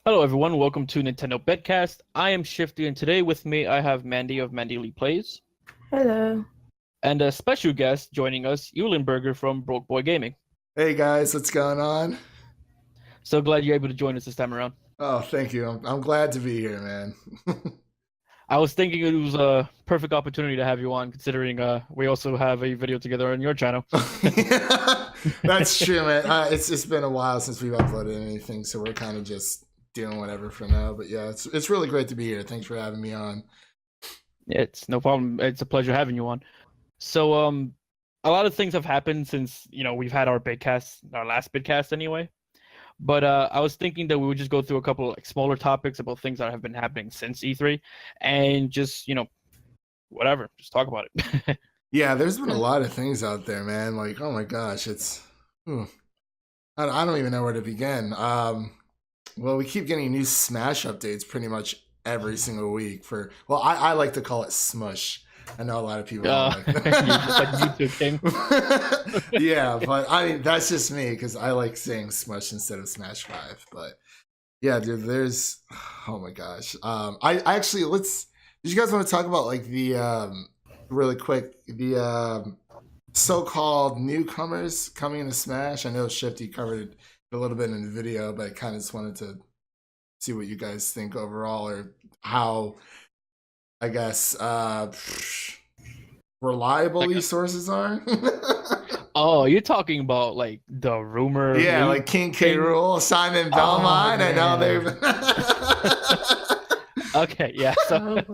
Hello everyone, welcome to Nintendo Bitcast. I am Shifty and today with me I have Mandy of MandyleePlays. Hello. And a special guest joining us, Eulenberger from BrokeBoiGaming Gaming. Hey guys, what's going on? So glad you're able to join us this time around. Oh, thank you. I'm glad to be here, man. I was thinking it was a perfect opportunity to have you on, considering we also have a video together on your channel. That's true, man. It's been a while since we've uploaded anything, so we're kind of just doing whatever for now. But yeah, it's really great to be here. Thanks for having me on. It's no problem. It's a pleasure having you on. So a lot of things have happened since we've had our Bitcast, our last Bitcast anyway. But I was thinking that we would just go through a couple of smaller topics about things that have been happening since E3, and just whatever, just talk about it. Yeah, there's been a lot of things out there, man. Like, oh my gosh, I don't even know where to begin. Well, we keep getting new Smash updates pretty much every single week. I like to call it Smush. I know a lot of people don't like that. You're just like YouTube king. Yeah, but I mean, that's just me because I like saying Smush instead of Smash 5. But yeah, dude, there's, oh my gosh. I actually, did you guys want to talk about like the, really quick, the so-called newcomers coming into Smash? I know Shifty covered it a little bit in the video, but I kind of just wanted to see what you guys think overall, or how, I guess, reliable these sources are. Oh, you're talking about like the rumor? Yeah, like King K. Rool, Simon Belmont. I know they've. Okay, yeah. So,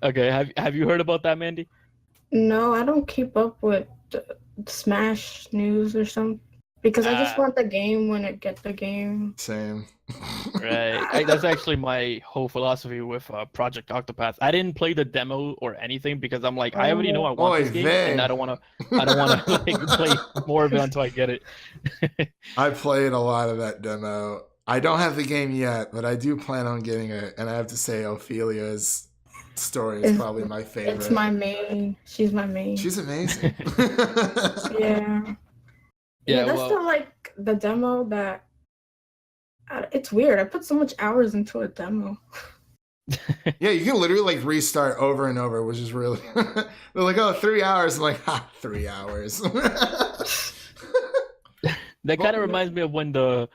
okay, have you heard about that, Mandy? No, I don't keep up with Smash news or something because I just want the game when I get the game. Same. Right. That's actually my whole philosophy with Project Octopath. I didn't play the demo or anything because I'm like, I already know I want this game, and I don't want to like play more of it until I get it. I played a lot of that demo. I don't have the game yet, but I do plan on getting it. And I have to say, Ophelia's story is probably my favorite. It's my main. She's my main. She's amazing. Yeah. Yeah, that's the like the demo that. It's weird. I put so much hours into a demo. Yeah, you can literally like restart over and over, which is really. They're like, oh, 3 hours. I'm like, 3 hours. That kind of reminds me of when the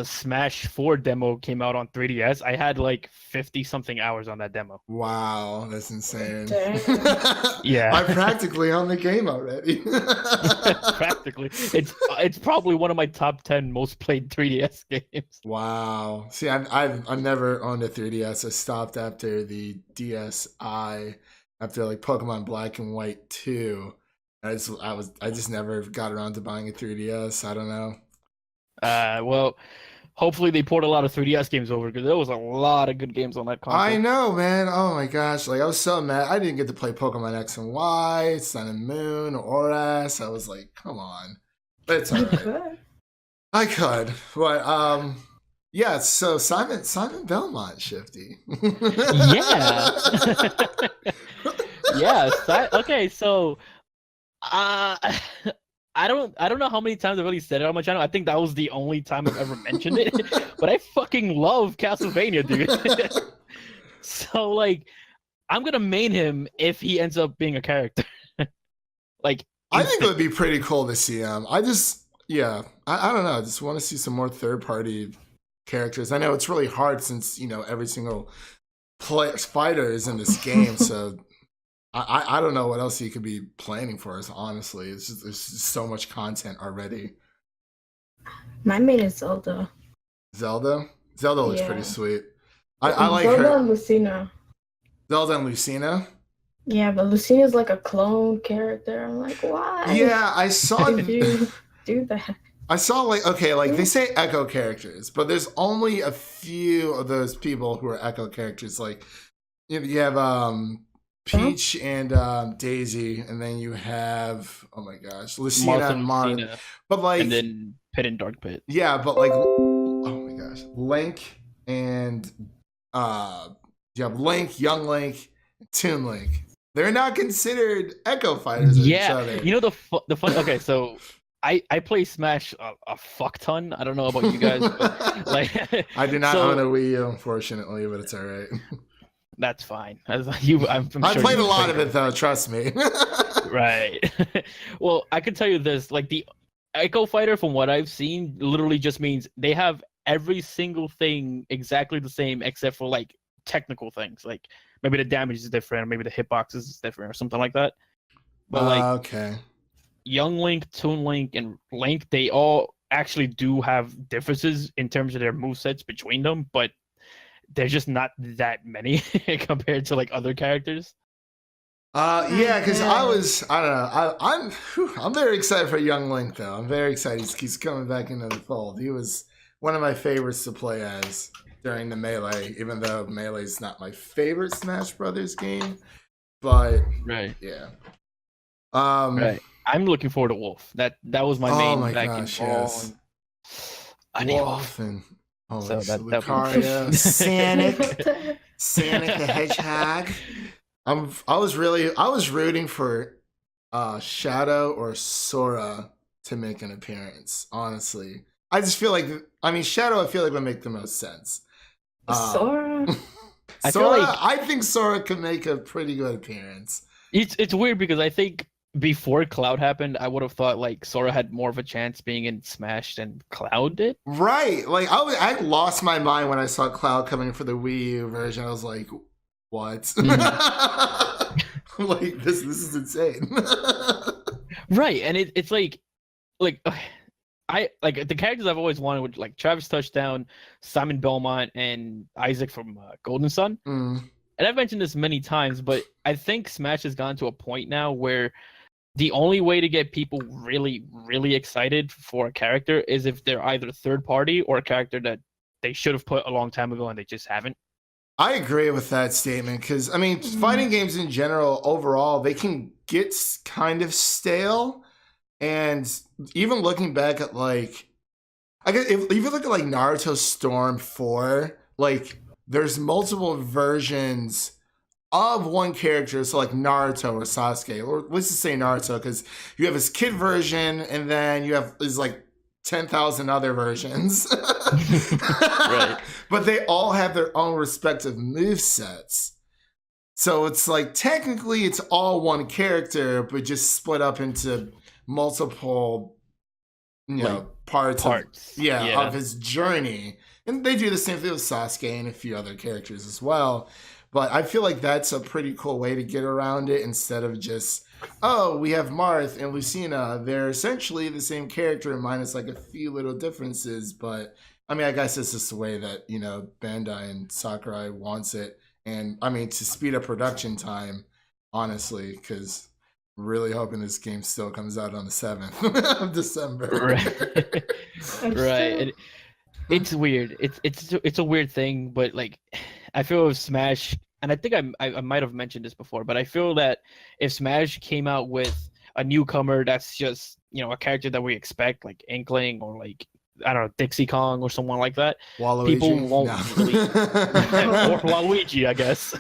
Smash 4 demo came out on 3DS. I had like 50-something hours on that demo. Wow, that's insane. Yeah. I'm practically on the game already. Practically. It's probably one of my top 10 most played 3DS games. Wow. See, I've never owned a 3DS. I stopped after the DSi, after like Pokemon Black and White 2. I just never got around to buying a 3DS. I don't know. Well, hopefully they poured a lot of 3DS games over because there was a lot of good games on that console. I know, man. Oh my gosh. Like, I was so mad. I didn't get to play Pokemon X and Y, Sun and Moon, Oras. I was like, come on. But it's alright. I could. But yeah, so Simon Belmont, Shifty. Yeah. Yeah. Okay, so I don't know how many times I've really said it on my channel. I think that was the only time I've ever mentioned it. But I fucking love Castlevania, dude. So like, I'm gonna main him if he ends up being a character. Like, I think it would be pretty cool to see him. I don't know. I just want to see some more third-party characters. I know it's really hard since every single fighter is in this game, so. I don't know what else he could be planning for us, honestly. There's just so much content already. My main is Zelda. Zelda looks pretty sweet. I like Zelda her. and Lucina. Zelda and Lucina? Yeah, but Lucina's like a clone character. I'm like, why? Yeah, I saw you do that. I saw they say Echo characters, but there's only a few of those people who are Echo characters. Like you have Peach and Daisy, and then you have Lucina and Marth. But like, and then Pit and Dark Pit. Yeah, but like, oh my gosh, Link and you have Link, Young Link, Toon Link. they're not considered Echo Fighters of each other. You know the fun. Okay, so I play Smash a fuck ton. I don't know about you guys, but like I do not own a Wii U, unfortunately, but it's all right. That's fine. I'm sure I played a lot of it though. Trust me. Right. Well, I can tell you this: like the Echo Fighter, from what I've seen, literally just means they have every single thing exactly the same, except for like technical things, like maybe the damage is different, or maybe the hitboxes is different, or something like that. But like, okay. Young Link, Toon Link, and Link, they all actually do have differences in terms of their movesets between them, but there's just not that many compared to like other characters. Yeah, because I don't know, I'm very excited for Young Link though. I'm very excited. He's coming back into the fold. He was one of my favorites to play as during the Melee, even though Melee is not my favorite Smash Brothers game. But right, yeah. Right. I'm looking forward to Wolf. That was my main back in yes. I need Wolf. And So Lucario, Sonic the Hedgehog. I was rooting for Shadow or Sora to make an appearance. Honestly, I just feel like Shadow. I feel like would make the most sense. Sora. I think Sora could make a pretty good appearance. It's weird because I think before Cloud happened, I would have thought like Sora had more of a chance being in Smash than Cloud did. Right. Like I lost my mind when I saw Cloud coming for the Wii U version. I was like, what? Like this is insane. Right. And it's like I like the characters I've always wanted with like Travis Touchdown, Simon Belmont, and Isaac from Golden Sun. And I've mentioned this many times, but I think Smash has gone to a point now where the only way to get people really, really excited for a character is if they're either third party or a character that they should have put a long time ago and they just haven't. I agree with that statement because fighting games in general, overall, they can get kind of stale. And even looking back at like, I guess if you look at like Naruto Storm 4, like there's multiple versions of one character, so like Naruto or Sasuke, or let's just say Naruto, because you have his kid version, and then you have his like 10,000 other versions. Right. But they all have their own respective movesets. So it's like technically it's all one character, but just split up into multiple, parts. Of his journey. And they do the same thing with Sasuke and a few other characters as well. But I feel like that's a pretty cool way to get around it instead of just, we have Marth and Lucina. They're essentially the same character minus like a few little differences. But I guess it's just the way that, Bandai and Sakurai wants it. And to speed up production time, honestly, because I'm really hoping this game still comes out on the 7th of December. Right. Right. It's weird. It's a weird thing, but like I feel with Smash, and I think I might have mentioned this before, but I feel that if Smash came out with a newcomer that's just a character that we expect, like Inkling or like I don't know, Dixie Kong or someone like that, Waluigi? People won't really or Waluigi, I guess.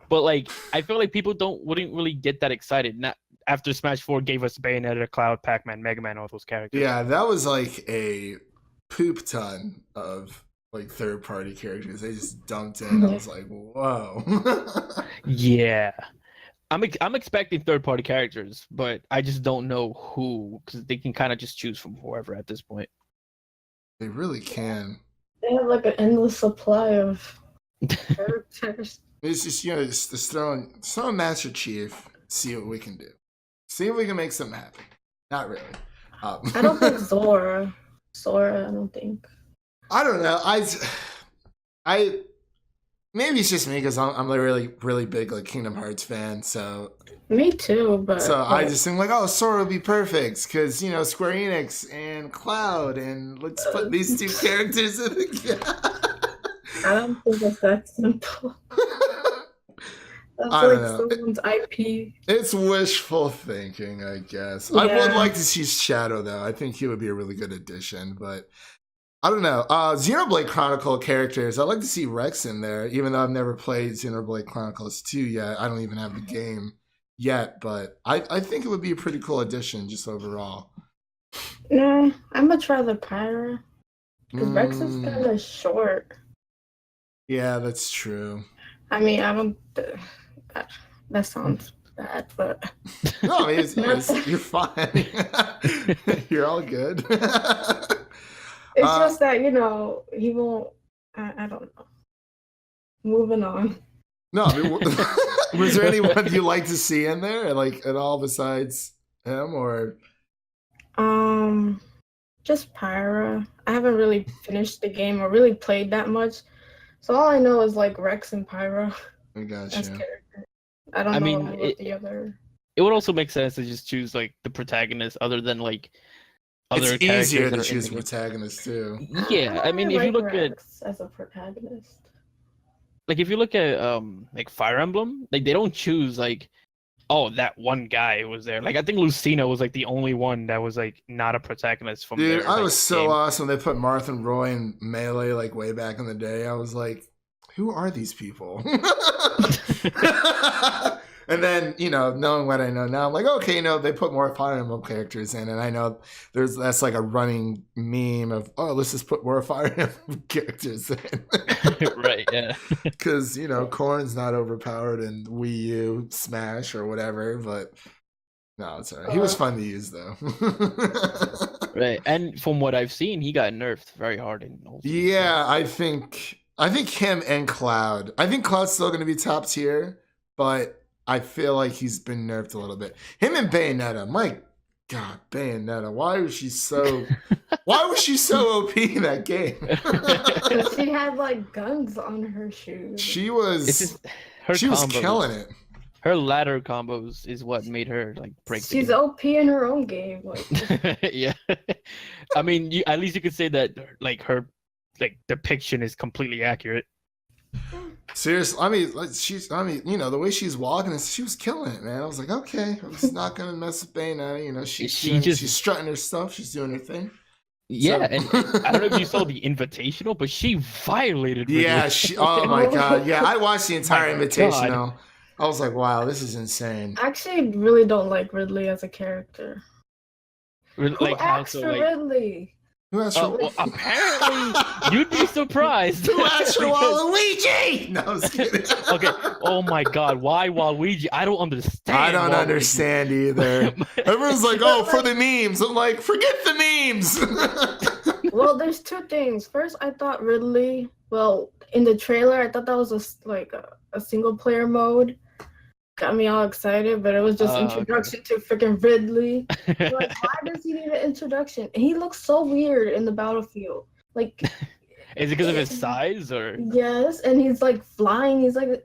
But like I feel like people wouldn't really get that excited. Not after Smash 4 gave us Bayonetta, Cloud, Pac-Man, Mega Man, all those characters. Yeah, that was like a poop ton of like third-party characters. They just dumped in. I was like, whoa. Yeah. I'm expecting third-party characters, but I just don't know who, because they can kind of just choose from whoever at this point. They really can. They have like an endless supply of characters. It's just throw Master Chief, see what we can do. See if we can make something happen. Not really. I don't think Sora, I don't think. I don't know. I maybe it's just me because I'm a really, really big like Kingdom Hearts fan. So me too, but I just think like, Sora would be perfect because Square Enix and Cloud, and let's put these two characters in the. I don't think it's that simple. That's I don't know. Someone's IP. It's wishful thinking, I guess. Yeah. I would like to see Shadow though. I think he would be a really good addition, but I don't know. Xenoblade Chronicle characters. I'd like to see Rex in there, even though I've never played Xenoblade Chronicles 2 yet. I don't even have the game yet, but I think it would be a pretty cool addition just overall. No, I'd much rather Pyra. Because Rex is kind of short. Yeah, that's true. I mean, I don't. That sounds bad, but. No, I mean, you're fine. You're all good. It's just that, he won't. I don't know. Moving on. No, I mean, was there anyone you like to see in there, like at all besides him, or? Just Pyra. I haven't really finished the game or really played that much, so all I know is like Rex and Pyra. I gotcha. As characters. I don't know what the other. It would also make sense to just choose like the protagonist, other than like other. It's easier to choose protagonists too. Yeah, I mean, if you look Rex as a protagonist, like if you look at like Fire Emblem, like they don't choose like, oh, that one guy was there. Like I think Lucina was like the only one that was like not a protagonist from Dude, their, I like, was so game. awesome. They put Marth and Roy in Melee like way back in the day. I was like, who are these people? And then, knowing what I know now, I'm like, okay, they put more Fire Emblem characters in, and I know that's like a running meme of, oh, let's just put more Fire Emblem characters in. Right, yeah. Because, Corrin's not overpowered in Wii U, Smash, or whatever, but no, it's all right. He was fun to use, though. Right, and from what I've seen, he got nerfed very hard in Ultimate. Yeah, I think him and Cloud. I think Cloud's still going to be top tier, but I feel like he's been nerfed a little bit. Him and Bayonetta. My God, Bayonetta. Why was she so OP in that game? She had like guns on her shoes. She was killing it. Her ladder combos is what made her like break. She's OP in her own game. Like. Yeah, I mean, at least you could say that like her like depiction is completely accurate. Seriously, I mean, the way she's walking, she was killing it, man. I was like, okay, I'm just not gonna mess with Bayonetta. She's strutting her stuff, she's doing her thing. Yeah, so. And I don't know if you saw the Invitational, but she violated. Yeah, oh my God, yeah, I watched the entire Invitational. God. I was like, wow, this is insane. I actually really don't like Ridley as a character. Who asked for Ridley? Who asked for well, apparently, you'd be surprised. Who asked for Waluigi? No, I was kidding. Okay. Oh my God, why Waluigi? I don't understand. I don't understand either. Everyone's like, oh, for the memes. I'm like, forget the memes. Well, there's two things. First, I thought Ridley. Well, in the trailer, I thought that was a single player mode. Got me all excited, but it was just introduction to freaking Ridley. Like, why does he need an introduction? And he looks so weird in the battlefield. Like, is it because of his size or? Yes, and he's like flying. He's like,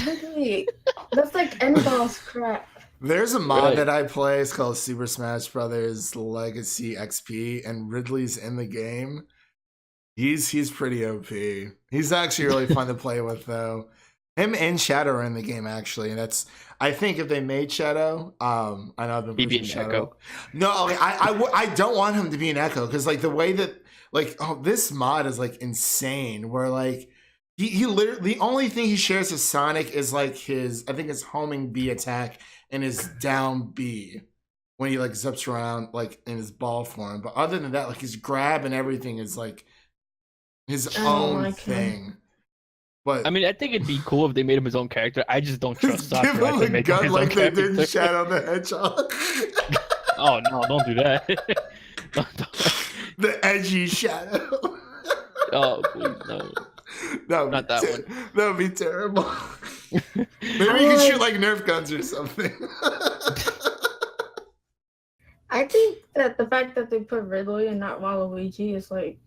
Ridley. That's like end boss crap. There's a mod that I play. It's called Super Smash Brothers Legacy XP, and Ridley's in the game. He's pretty OP. He's actually really fun to play with, though. Him and Shadow are in the game, actually, and I think if they made Shadow, I know I've been pushing Shadow. Echo. No, I don't want him to be an Echo, because like the way that this mod is like insane, where like he literally the only thing he shares with Sonic is like his homing B attack and his down B when he like zips around like in his ball form. But other than that, like his grab and everything is like his own thing. But I mean, I think it'd be cool if they made him his own character. I just don't trust Sakura. Give him a gun like they did in Shadow the Hedgehog. Oh no! Don't do that. The edgy Shadow. Oh please no! No, not that one. That would be terrible. Maybe you can shoot like Nerf guns or something. I think that the fact that they put Ridley and not Waluigi is like.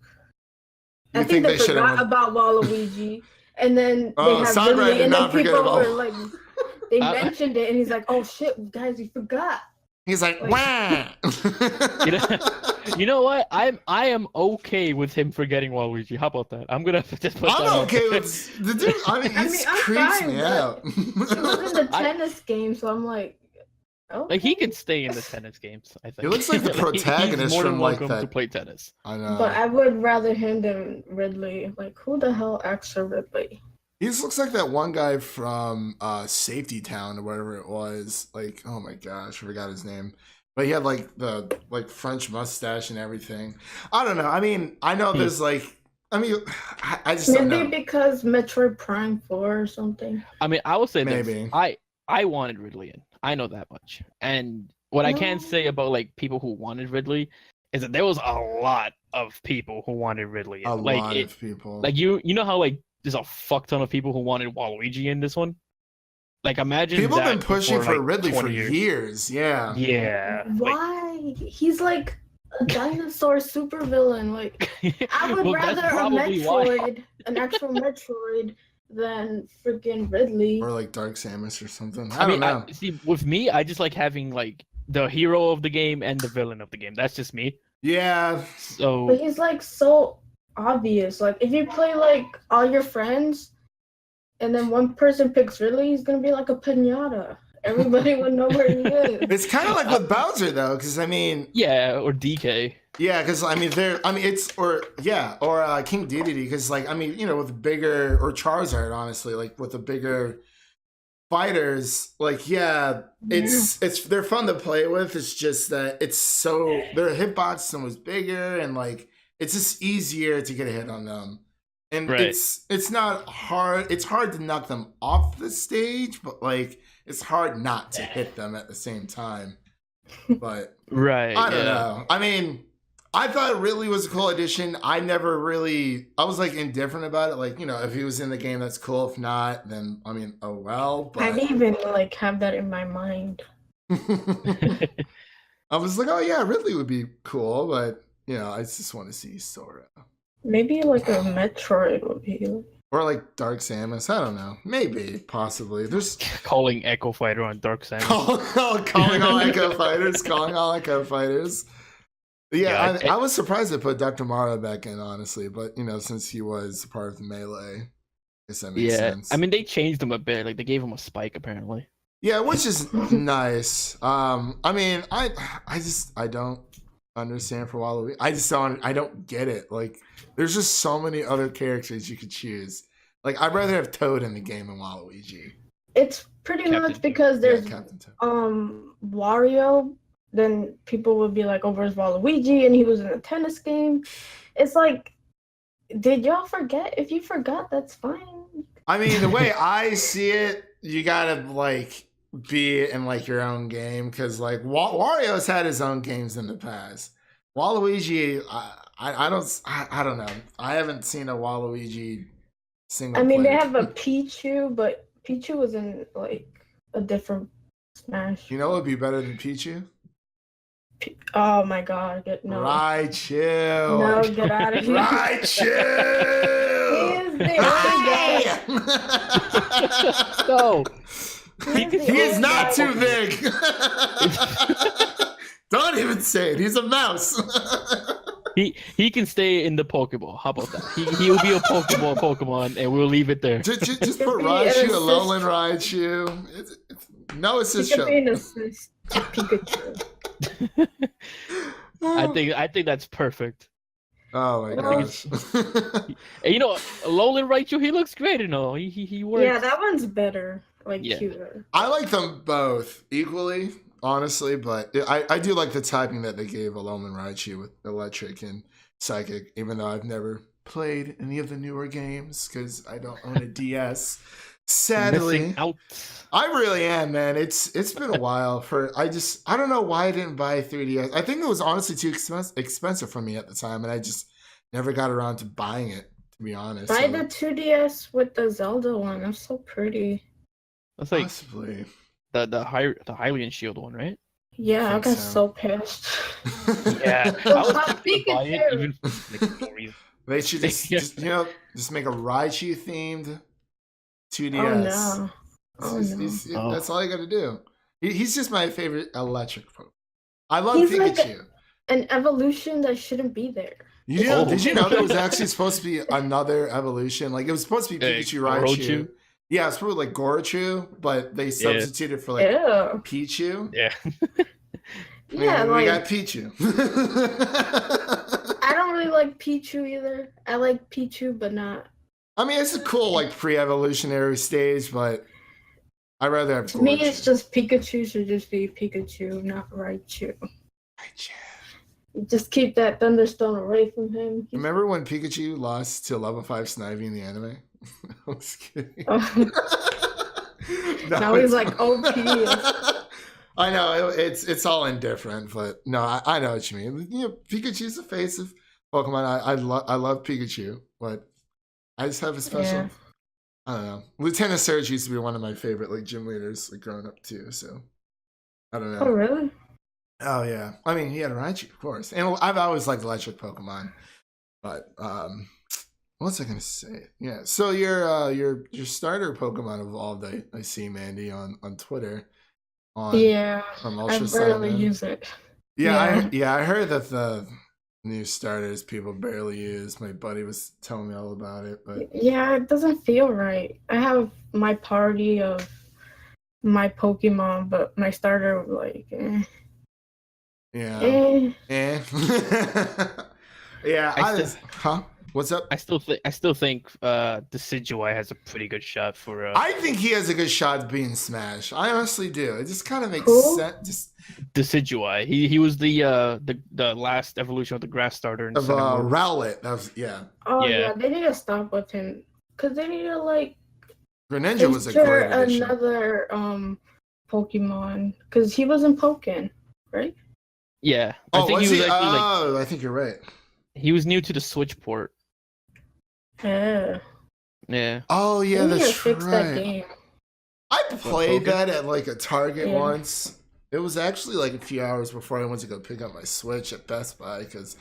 I think they forgot about Waluigi. And then they have Ridley, and then people were like, they mentioned it, and he's like, "Oh shit, guys, you forgot." He's like, "Wah." You know what? I am okay with him forgetting Waluigi. How about that? I'm gonna just put I'm okay with the dude. I mean, he creeps me out. He was in the tennis game, so I'm like, Okay. Like he could stay in the tennis games. I think He looks like the protagonist he's more than from like welcome to that. play tennis. I know. But I would rather him than Ridley. Like, who the hell acts for Ridley? He just looks like that one guy from Safety Town or whatever it was. Like, oh my gosh, I forgot his name. But he had like the French mustache and everything. I don't know. I mean, I know there's like, I mean, I just don't know. Maybe because Metroid Prime 4 or something. I mean, I will say Maybe. this. I wanted Ridley in. I know that much. And what I can say about like people who wanted Ridley is that there was a lot of people who wanted Ridley in. A like, lot of people. Like you know how like there's a fuck ton of people who wanted Waluigi in this one? Like imagine people have that been pushing before, for like, Ridley for 20 years. Yeah. Yeah. Why? He's like a dinosaur supervillain. Like, I would Well, that's rather a probably why. Metroid, an actual Metroid, than freaking Ridley. Or like Dark Samus or something. I don't mean, know. see, with me, I just like having like the hero of the game and the villain of the game. That's just me. Yeah. But So he's like so obvious. Like, if you play like all your friends, and then one person picks Ridley, he's gonna be like a pinata. Everybody would know where he is. It's kind of like with Bowser though, because I mean, yeah, or DK. yeah, because I mean, it's or King Dedede, because like I mean, you know, with bigger or Charizard, honestly, like with the bigger fighters, like yeah, it's they're fun to play with. It's just that it's so their hitbox so much bigger, and like it's just easier to get a hit on them. And Right. it's not hard. It's hard to knock them off the stage, but like it's hard not to hit them at the same time. But Right. I don't know. I mean, I thought it really was a cool addition. I was like indifferent about it. Like, you know, if he was in the game, that's cool. If not, then I mean, oh well. But I didn't even like have that in my mind. I was like, oh yeah, Ridley would be cool, but you know, I just want to see Sora. Maybe like a Metroid would be. Or like Dark Samus. I don't know. Maybe, possibly. There's Calling Echo Fighter on Dark Samus. calling all Echo Fighters. Calling all Echo Fighters. Yeah, I was surprised they put Dr. Mara back in, honestly. But, you know, since he was part of the Melee, I guess that makes sense. I mean, they changed him a bit. Like, they gave him a spike, apparently. Yeah, which is nice. I mean, I don't understand for Waluigi. I don't get it. Like, there's just so many other characters you could choose. Like, I'd rather have Toad in the game than Waluigi. It's pretty much because there's Wario, then people would be like, oh, where's Waluigi? And he was in a tennis game. It's like, did y'all forget? If you forgot, that's fine. I mean, the way I see it, you gotta like be in like your own game, because like Wario's had his own games in the past. Waluigi, I don't know. I haven't seen a Waluigi single. I mean, they have a Pichu, but Pichu was in like a different Smash. You know what would be better than Pichu? Oh my god, no. Raichu. No, get out of here. Raichu. No. He is not too big. Don't even say it. He's a mouse. He can stay in the Pokeball. How about that? He will be a Pokemon, and we'll leave it there. Just put Raichu, a Alolan Raichu. No assist show. Be an assist to Pikachu. I think that's perfect. Oh my gosh. And you know, Alolan Raichu, he looks great and all. He works. Yeah, that one's better. Like cuter. I like them both equally, honestly, but I do like the typing that they gave Alolan Raichu with Electric and Psychic, even though I've never played any of the newer games because I don't own a DS. Sadly, missing out. I really am, man. It's been a while I don't know why I didn't buy a 3DS. I think it was honestly too expensive for me at the time, and I just never got around to buying it, to be honest. Buy the 2DS with the Zelda one. That's so pretty. That's like possibly the Hylian Shield one, right? Yeah, I got so pissed. Yeah, I was thinking to buy it even for like no reason. They should just make a Raichu themed 2DS. Oh no! That's all you got to do. He's just my favorite electric Pokemon. I love He's Pikachu. like an evolution that shouldn't be there. Did you know there was actually supposed to be another evolution? Like it was supposed to be Pikachu Raichu. Yeah, it's probably like Gorachu, but they substituted for like Pichu. Yeah. Yeah, we got Pichu. I don't really like Pichu either. I like Pichu, but not. I mean, it's a cool like pre-evolutionary stage, but I'd rather have. To me, it's just Pikachu should just be Pikachu, not Raichu. Just keep that Thunderstone away from him. Remember when Pikachu lost to level 5 Snivy in the anime? I was kidding. Now he's like OP. I know it's all indifferent, but no, I know what you mean. You know, Pikachu's the face of Pokemon. I love Pikachu, but I just have a special. Yeah. I don't know. Lieutenant Surge used to be one of my favorite like gym leaders, like growing up too. So I don't know. Oh really? Oh yeah. I mean, he had a Raichu, of course, and I've always liked electric Pokemon. But what was I gonna say? Yeah. So your starter Pokemon evolved. I see Mandy on Twitter. From Ultra I barely use it. Yeah. I heard that the new starters people barely use. My buddy was telling me all about it, but yeah, it doesn't feel right. I have my party of my Pokemon, but my starter like. Yeah. Yeah. What's up? I still think Decidueye has a pretty good shot for. I think he has a good shot at being Smash. I honestly do. It just kind of makes sense. Decidueye. He was the last evolution of the grass starter of Rowlet. That was Oh yeah, they need to stop with him because they need to like. Greninja was a great addition. Another Pokemon because he was in Pokken, right? Yeah. I think he was actually I think you're right. He was new to the Switch port. Yeah. Yeah. Oh yeah, that's right. That game. I played that at like a Target once. It was actually like a few hours before I went to go pick up my Switch at Best Buy because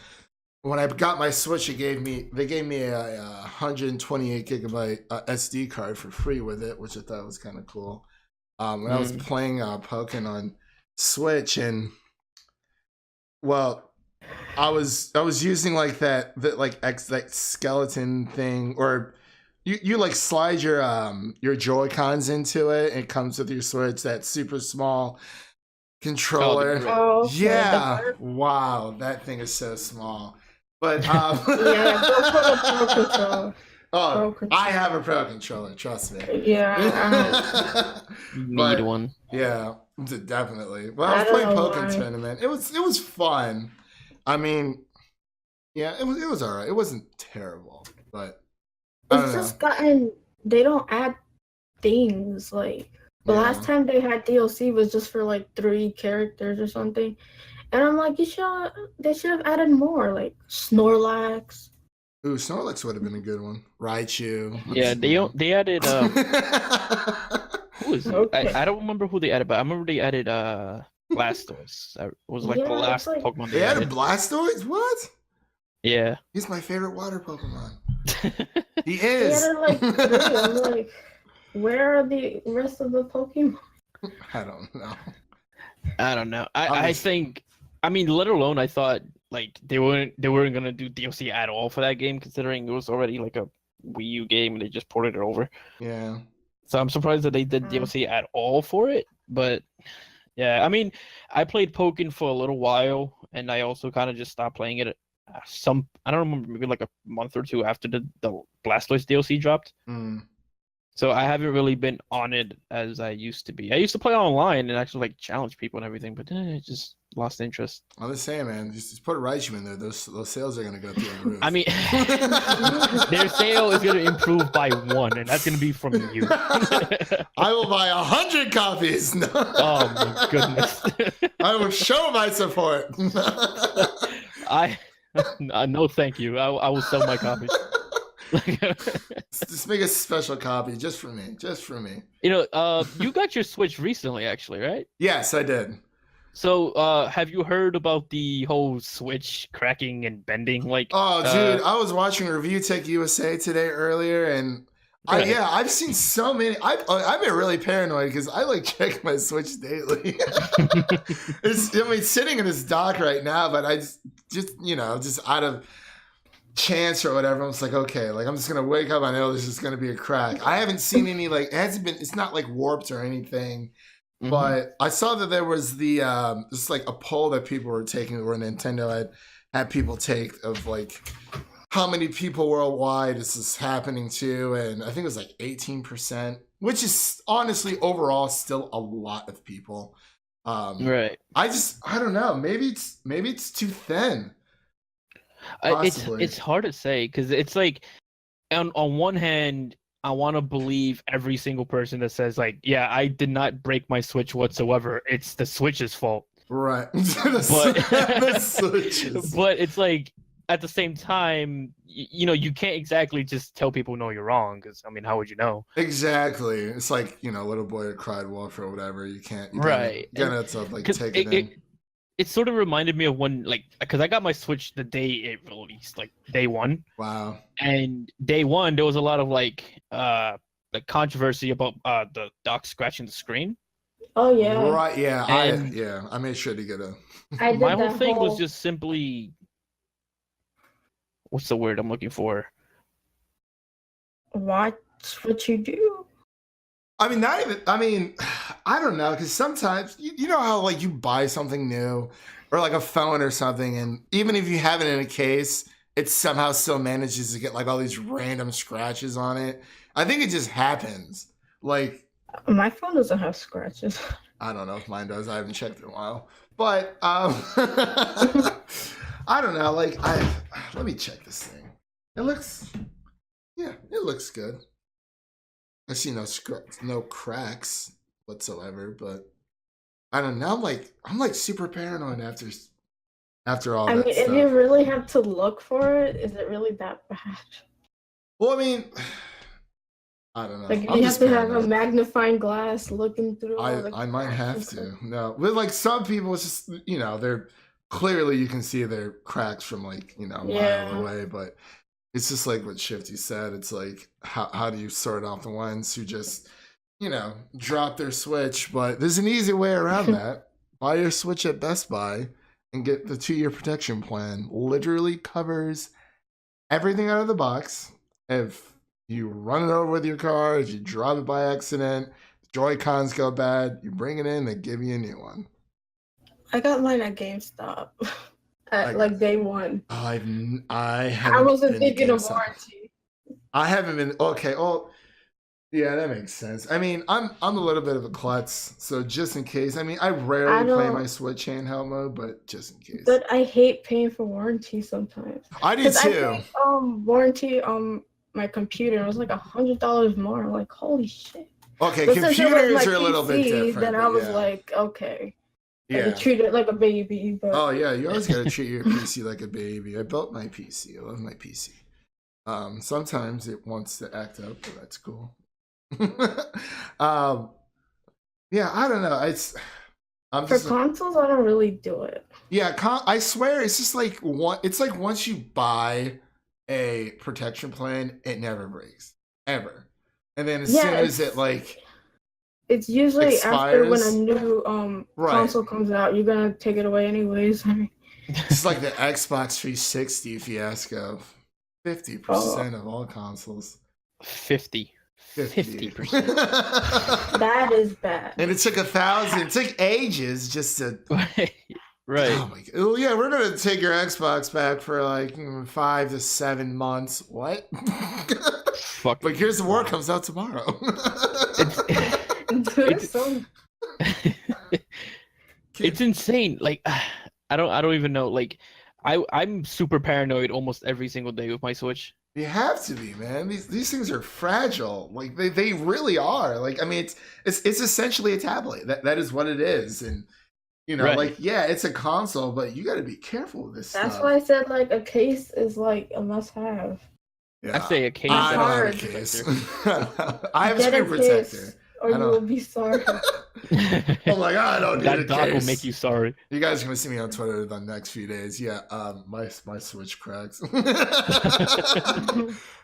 when I got my Switch, they gave me a 128 gigabyte SD card for free with it, which I thought was kind of cool. When I was playing Pokken on Switch, and well, I was using like that skeleton thing, or you like slide your Joy-Cons into it. It comes with your Switch, that super small controller. Yeah. Wow, that thing is so small. But yeah, go put a Pro Controller. Oh, I have a Pro Controller, trust me. Yeah. You need one. Yeah, definitely. Well, I was playing Pokken Tournament. It was fun. I mean, yeah, it was all right. It wasn't terrible, but it's just they don't add things. Like the last time they had DLC was just for like 3 characters or something, and I'm like, they should have added more, like Snorlax. Ooh, Snorlax would have been a good one. Raichu. Yeah, they added. Who is it? Okay. I don't remember who they added, but I remember they added Blastoise. That was like the last Pokemon they added. Blastoise? What? Yeah. He's my favorite water Pokemon. He is. They added like 3. I'm like, where are the rest of the Pokemon? I don't know. I think. I mean, let alone I thought like they weren't gonna do DLC at all for that game, considering it was already like a Wii U game and they just ported it over. Yeah. So I'm surprised that they did DLC at all for it. But yeah, I mean, I played Pokken for a little while, and I also kind of just stopped playing it. I don't remember, maybe like a month or 2 after the Blastoise DLC dropped. So I haven't really been on it as I used to be. I used to play online and actually like challenge people and everything, but I just lost interest. I'm just saying, man, just put Raichu in there. Those sales are gonna go through the roof. I mean, their sale is gonna improve by 1, and that's gonna be from you. I will buy 100 copies. Oh my goodness! I will show my support. No, thank you. I will sell my copies. Just make a special copy just for me. You know, you got your Switch recently, actually, right? Yes, I did. So, have you heard about the whole Switch cracking and bending? Like, dude, I was watching Review Tech USA today earlier, and I've seen so many. I've been really paranoid because I like check my Switch daily. It's sitting in this dock right now, but I just out of chance or whatever. I'm just like, okay, like I'm just gonna wake up. I know this is gonna be a crack. I haven't seen any like it hasn't been. It's not like warped or anything. But I saw that there was the just like a poll that people were taking where Nintendo had people take of like how many people worldwide is this happening to, and I think it was like 18%, which is honestly overall still a lot of people. Right. I don't know. Maybe it's too thin. It's hard to say because it's like on one hand, I want to believe every single person that says like, yeah, I did not break my Switch whatsoever. It's the Switch's fault. Right. The Switches. But it's like at the same time, you know, you can't exactly just tell people no, you're wrong because I mean, how would you know? Exactly. It's like, you know, little boy cried wolf or whatever. You can't. Right. You gotta have to like take it in. It sort of reminded me of when, like, because I got my Switch the day it released, like day one. Wow. And day one, there was a lot of like controversy about the dock scratching the screen. Oh yeah. Right. Yeah. And I made sure to get a. My whole thing was just simply, what's the word I'm looking for? Watch what you do. I mean, not even. I mean, I don't know, because sometimes you know how like you buy something new, or like a phone or something, and even if you have it in a case, it somehow still manages to get like all these random scratches on it. I think it just happens. Like my phone doesn't have scratches. I don't know if mine does. I haven't checked in a while, but I don't know. Like let me check this thing. It looks good. I see no cracks whatsoever, but I don't know. I'm like super paranoid after all that mean, stuff. if you really have to look for it, is it really that bad? Well, I mean, I don't know. Like you have to have a magnifying glass looking through. I might have to. No, with like some people, it's just, you know, they're clearly you can see their cracks from like, you know, a mile away, but. It's just like what Shifty said. It's like, how do you sort out the ones who just, you know, drop their Switch? But there's an easy way around that. Buy your Switch at Best Buy and get the 2-year protection plan. Literally covers everything out of the box. If you run it over with your car, if you drop it by accident, Joy-Cons go bad, you bring it in, they give you a new one. I got mine at GameStop. Like day one. I wasn't thinking of warranty. I haven't been okay. Oh, yeah, that makes sense. I mean, I'm a little bit of a klutz, so just in case. I mean, I rarely play my Switch handheld mode, but just in case. But I hate paying for warranty sometimes. I do too. I paid, warranty on my computer. It was like $100 more. I'm like, holy shit. Okay, but computers are a little bit different. Then I was like, okay. Yeah. Treat it like a baby. But... Oh yeah, you always gotta treat your PC like a baby. I built my PC. I love my PC. Sometimes it wants to act up, but that's cool. Yeah, I don't know. For consoles, I don't really do it. Yeah, I swear it's just like it's like once you buy a protection plan, it never breaks ever, and then as soon as it like. It's usually expires. After when a new console comes out, you're gonna take it away anyways. It's like the Xbox 360 fiasco. 50% of all consoles. 50%. That is bad. And it took 1,000. It took ages just to. Right. Oh my god. Oh yeah, we're gonna take your Xbox back for like 5 to 7 months. What? Fuck. But Gears of War comes out tomorrow. It's insane. Like I don't even know. Like I'm super paranoid almost every single day with my Switch. You have to be, man. These things are fragile. Like they really are. Like I mean, it's essentially a tablet. That is what it is. And you know, like yeah, it's a console, but you got to be careful with this stuff. That's why I said like a case is like a must-have. Yeah. I'd say a case. I don't have a case. I have a screen protector. or you will be sorry. Oh my god, I don't need That a doc will case. make you sorry. You guys are gonna see me on Twitter the next few days. Yeah, my Switch cracks.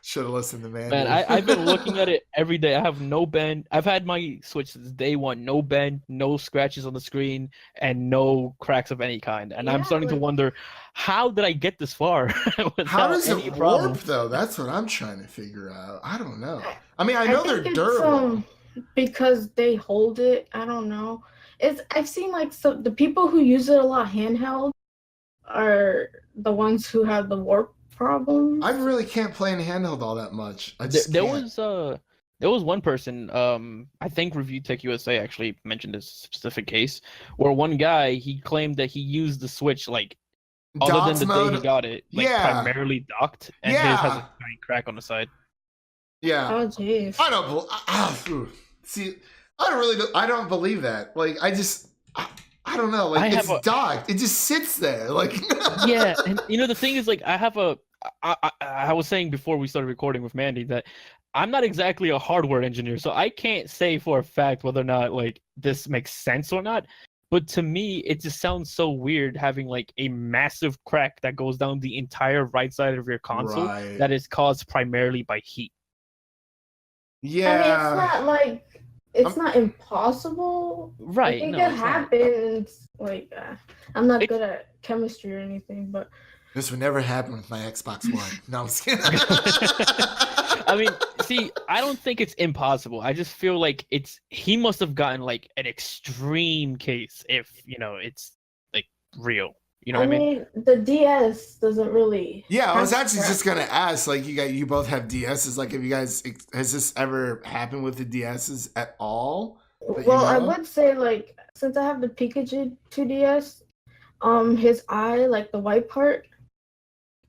Should have listened to Mandy. Man, I've been looking at it every day. I have no bend. I've had my Switch since day one. No bend, no scratches on the screen, and no cracks of any kind. And I'm starting to wonder, how did I get this far without how does any it problem? warp though? That's what I'm trying to figure out. I don't know. I mean, I know they're think durable. Because they hold it. I don't know. I've seen like the people who use it a lot handheld are the ones who have the warp problems. I really can't play in handheld all that much. I just There can't. there was one person, I think Review Tech USA actually mentioned this specific case where one guy, he claimed that he used the Switch like other than the day he got it, like primarily docked, and his has a giant crack on the side. Yeah. Oh jeez. I don't see. I don't believe that. Like I don't know. Like it's docked. It just sits there. Like yeah, and you know the thing is, like I was saying before we started recording with Mandy that I'm not exactly a hardware engineer, so I can't say for a fact whether or not like this makes sense or not. But to me, it just sounds so weird having like a massive crack that goes down the entire right side of your console that is caused primarily by heat. Yeah. I mean, it's not like it's not impossible. Right. I think it happens. Like, I'm not good at chemistry or anything, but this would never happen with my Xbox One. No, I'm just kidding. I mean, see, I don't think it's impossible. I just feel like he must have gotten like an extreme case if, it's like real. You know what I mean? The DS doesn't really. Yeah, I was actually just gonna ask. Like, you both have DSs. Like, has this ever happened with the DSs at all? Well, I would say like since I have the Pikachu 2DS, his eye, like the white part,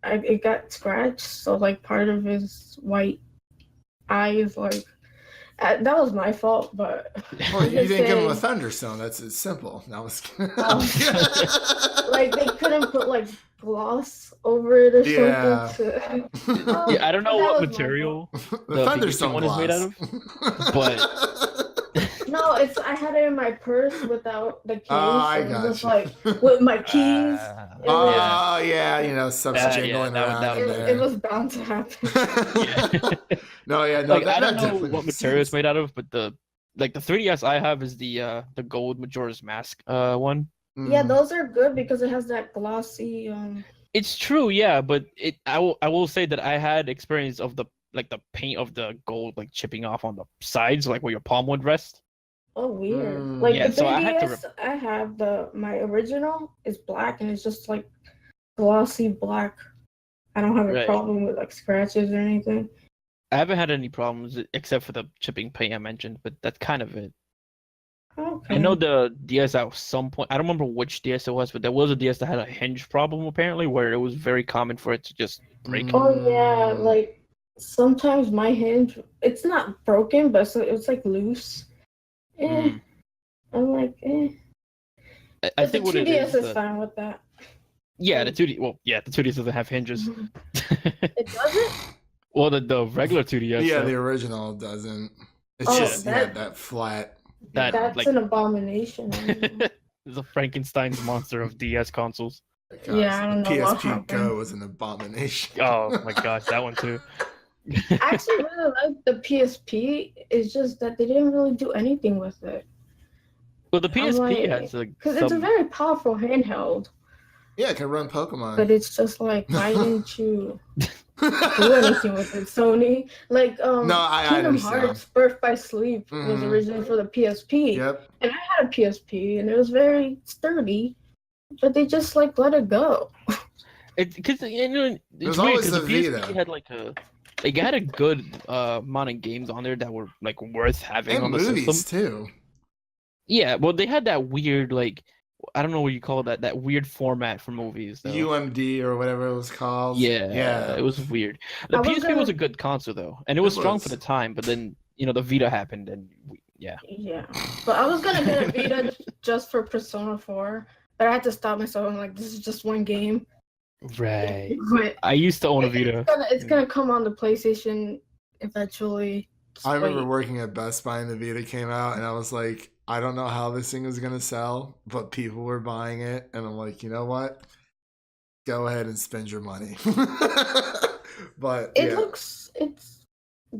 it got scratched. So like part of his white eye is like. That was my fault, but well, you didn't give him a Thunderstone. It's simple. That was like they couldn't put like gloss over it or something. Yeah, I don't know what material the Thunderstone one is made out of, but no, I had it in my purse without the case. I got just like with my keys. Stuff jingling around. It was bound to happen. No, I don't know what material it's made out of, but the 3DS I have is the gold Majora's Mask one. Yeah, those are good because it has that glossy. It's true, yeah, but I will say that I had experience of the paint of the gold like chipping off on the sides, like where your palm would rest. Oh, weird. Like yeah, the 3DS, I have my original is black and it's just like glossy black. I don't have a problem with like scratches or anything. I haven't had any problems except for the chipping paint I mentioned, but that's kind of it. Okay. I know the DS at some point, I don't remember which DS it was, but there was a DS that had a hinge problem apparently, where it was very common for it to just break. Oh yeah, like sometimes my hinge, it's not broken, but it's like loose. I'm like, I think the what 2DS is fine with that. Yeah, the 2D. Well, yeah, the 2DS doesn't have hinges. It doesn't? Well, the regular 2DS. Yeah, the original doesn't. It's just that flat. That's like, an abomination. It's a Frankenstein's monster of DS consoles. Gosh, yeah, I don't know what happened. PSP Go was an abomination. Oh my gosh, that one too. I actually really like the PSP. It's just that they didn't really do anything with it. Well, the PSP has because it's a very powerful handheld. Yeah, it can run Pokemon. But it's just like, why didn't you do anything with it, Sony? Like, Kingdom Hearts Birth by Sleep was originally for the PSP. Yep. And I had a PSP, and it was very sturdy, but they just like let it go. Because it's was weird always because the Vita. PSP had like they had a good amount of games on there that were like worth having and on the movies system too. Yeah, well, they had that weird like. I don't know what you call that weird format for movies. Though. UMD or whatever it was called. Yeah, it was weird. The PSP was a good console though, and it was strong for the time. But then the Vita happened, and Yeah, but I was gonna get a Vita just for Persona 4, but I had to stop myself. I'm like, this is just one game. Right. But I used to own a Vita. It's gonna come on the PlayStation eventually I remember working at Best Buy and the Vita came out, and I was like, I don't know how this thing is gonna sell, but people were buying it, and I'm like, you know what? Go ahead and spend your money. But it's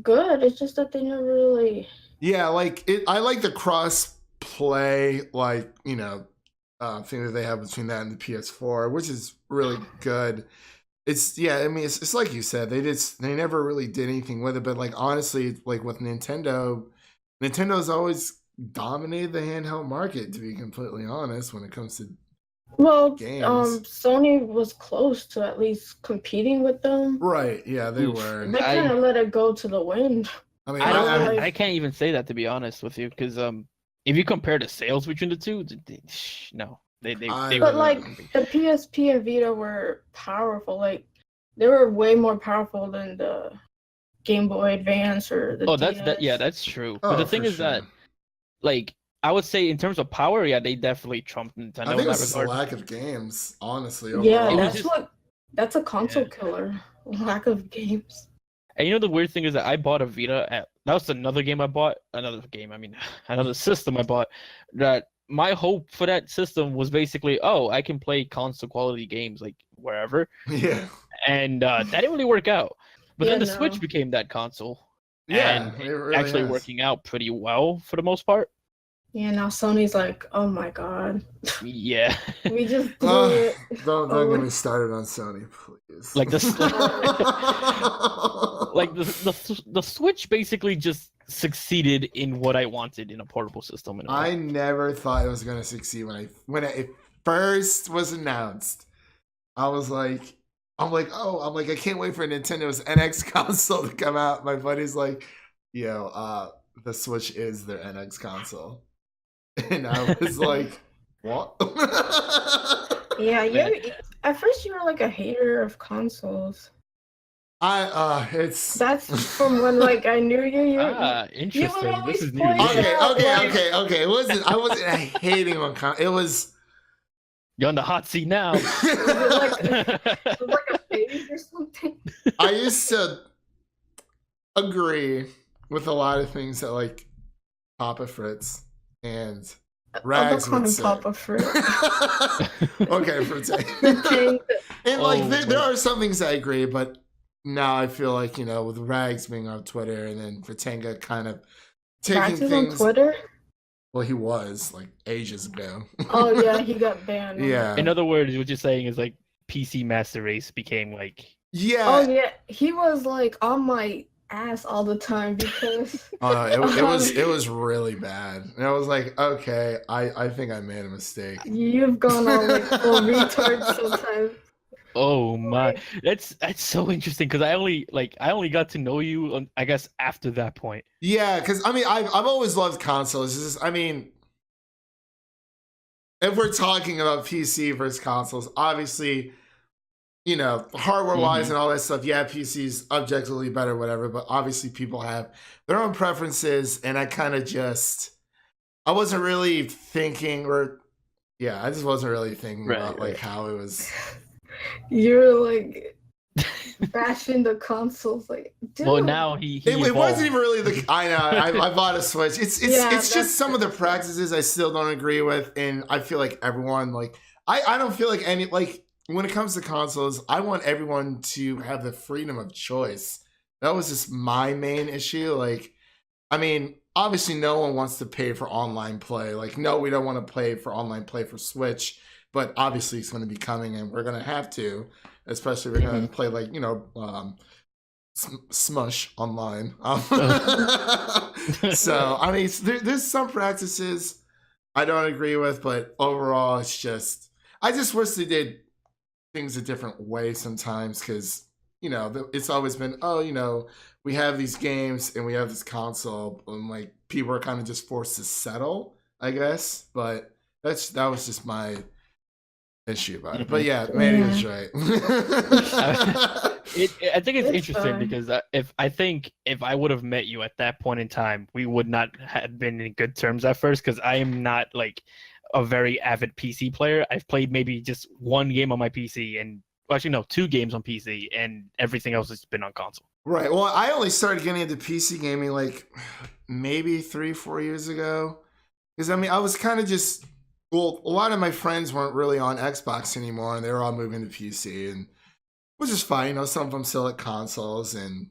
good. It's just that they never really. Yeah, like I like the cross play, like thing that they have between that and the PS4, which is really good. It's I mean, it's like you said, they never really did anything with it, but like honestly, like with Nintendo's always dominated the handheld market, to be completely honest, when it comes to games. Sony was close to at least competing with them. Right? Yeah, they were. They kind of let it go to the wind. I mean, I can't even say that, to be honest with you, because if you compare the sales between the two, no, they But like the PSP and Vita were powerful. Like they were way more powerful than the Game Boy Advance or the DS. That's true. But the thing is that, like, I would say in terms of power, they definitely trumped Nintendo. I think it's the lack of games, honestly. Overall. Yeah, that's a console killer. Lack of games. And you know the weird thing is that I bought a Vita. That was another game I bought. Another system I bought. That my hope for that system was basically, I can play console quality games like wherever. Yeah. And that didn't really work out. But then the Switch became that console. Yeah, and it really actually working out pretty well for the most part. Yeah, now Sony's like, oh my god. Yeah. We just do it. Don't get me started on Sony, please. Like the Switch basically just succeeded in what I wanted in a portable system. I never thought it was going to succeed when it first was announced. I'm like, I can't wait for Nintendo's NX console to come out. My buddy's like, the Switch is their NX console. And I was like, what? Yeah, at first you were like a hater of consoles. That's from when I knew you. Interesting. This is new. Okay. I wasn't hating on it was. You're on the hot seat now. Was it like a phase or something? I used to agree with a lot of things that like Papa Fritz and Rags would say. Papa Fritz. Okay, Fritz. And there are some things I agree, but now I feel like with Rags being on Twitter and then Fritanga kind of taking Rags things on Twitter. Well, he was ages ago. Oh yeah, he got banned. Yeah. In other words, what you're saying is PC Master Race became Yeah. Oh yeah, he was on my ass all the time because. It was really bad, and I was like, okay, I think I made a mistake. You've gone all full retard sometimes. Oh my, that's so interesting because I only got to know you I guess after that point. Yeah, because I mean I've always loved consoles. I mean, if we're talking about PC versus consoles, obviously, hardware wise and all that stuff. Yeah, PC's objectively better, whatever. But obviously, people have their own preferences, and I kind of I wasn't really thinking, I just wasn't really thinking about how it was. You're bashing the consoles, dude. Well, now it wasn't even really I know. I bought a Switch. It's just some of the practices I still don't agree with, and I feel like everyone I don't feel like any when it comes to consoles, I want everyone to have the freedom of choice. That was just my main issue. I mean, obviously, no one wants to pay for online play. No, we don't want to pay for online play for Switch. But obviously, it's going to be coming, and we're going to have to, especially if we're going to play Smush online. So I mean, there's some practices I don't agree with, but overall, it's just I just wish they did things a different way sometimes because it's always been we have these games and we have this console, and people are kind of just forced to settle, I guess. But that was just my issue about it. But yeah, Mandy was right. I think it's interesting fine. because if I would have met you at that point in time, we would not have been in good terms at first because I am not a very avid PC player. I've played maybe just one game on my PC and actually no, 2 games on PC and everything else has been on console. Right. Well, I only started getting into PC gaming like maybe 3-4 years ago. Because I mean, I was kind of just, well, a lot of my friends weren't really on Xbox anymore, and they were all moving to PC, and which is fine. You know, some of them still at consoles, and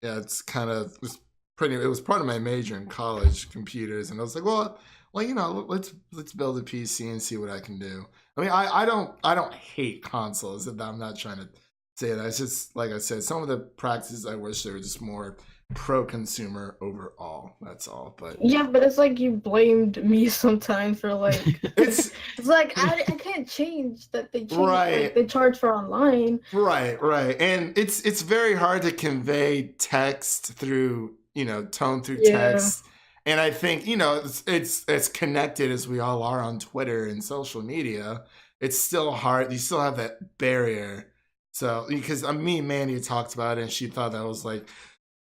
yeah, it's kind of it was part of my major in college, computers, and I was like, well, you know, let's build a PC and see what I can do. I mean, I don't hate consoles. I'm not trying to say that. It's just like I said, some of the practices I wish they were just more pro-consumer overall. That's all. But yeah, but it's like you blamed me sometimes for like it's like I can't change that they change right. like, they charge for online. Right, and it's very hard to convey text through, you know, tone through text. And I think, you know, it's as connected as we all are on Twitter and social media. It's still hard. You still have that barrier. So because me and Mandy talked about it, and she thought that was like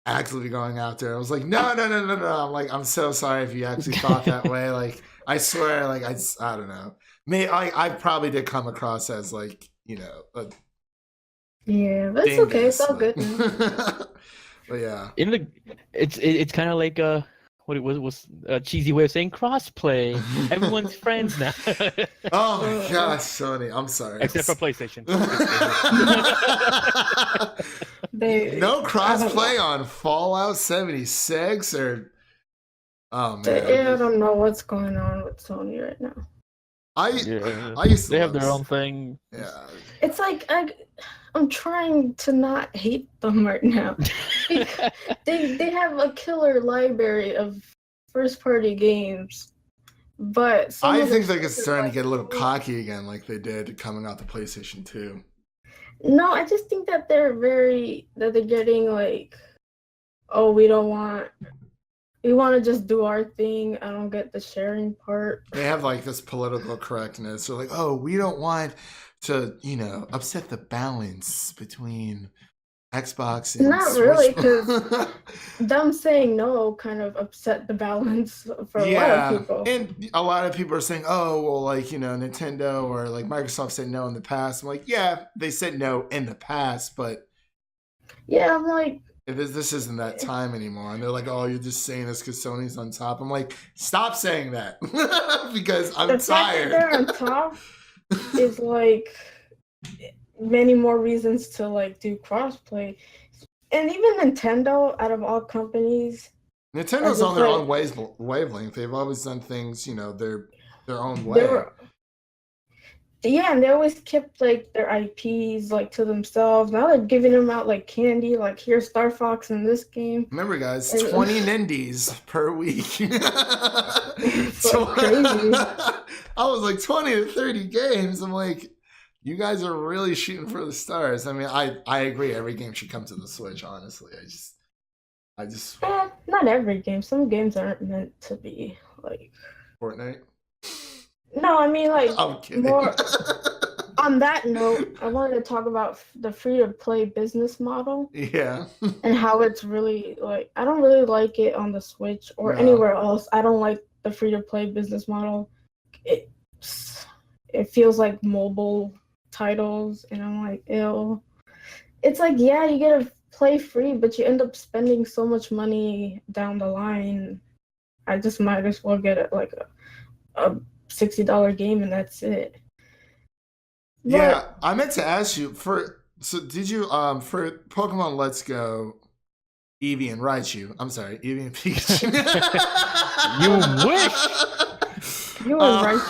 actively going out there. I was like, no. I'm like, I'm so sorry if you actually thought that way. Like, I swear, like I don't know. I probably did come across as like, you know, yeah, but it's okay. It's all good. But yeah, it's kind of like what it was a cheesy way of saying crossplay. Everyone's friends now. Oh my gosh, Sony, I'm sorry. Except for PlayStation. No crossplay on Fallout 76 or oh man. Yeah, I don't know what's going on with Sony right now. I used to they have their own thing. Yeah. It's like I'm trying to not hate them right now. they have a killer library of first party games, but I think they're starting to get a little cocky again, like they did coming out the PlayStation 2. No, I just think that they're getting like, oh, we want to just do our thing. I don't get the sharing part. They have like this political correctness. They're like, oh, we don't want to, you know, upset the balance between Xbox and not Switch. Really, because them saying no kind of upset the balance for a lot of people. And a lot of people are saying, oh, well, like, you know, Nintendo or like Microsoft said no in the past. I'm like, yeah, they said no in the past, but yeah, I'm like, this isn't that time anymore. And they're like, oh, you're just saying this because Sony's on top. I'm like, stop saying that because I'm tired. The fact that they're on top is like many more reasons to like do crossplay. And even Nintendo, out of all companies, Nintendo's on their own wavelength. They've always done things, you know, their own way. Yeah, and they always kept like their IPs like to themselves. Now they're giving them out like candy, like here's Star Fox in this game. Remember, guys, 20 Nindies per week. So crazy. I was like 20 to 30 games. I'm like, you guys are really shooting for the stars. I mean, I agree. Every game should come to the Switch. Honestly, I just. Not every game. Some games aren't meant to be like Fortnite. No, I mean like I'm kidding. more. On that note, I wanted to talk about the free-to-play business model. Yeah. And how it's really like I don't really like it on the Switch or anywhere else. I don't like the free-to-play business model. It feels like mobile titles, and I'm like, ew. It's like, yeah, you get to play free, but you end up spending so much money down the line. I just might as well get it like a $60 game and that's it. Yeah, I meant to ask you did you for Pokemon Let's Go, Eevee and Raichu? I'm sorry, Eevee and Pikachu. You wish. You were right.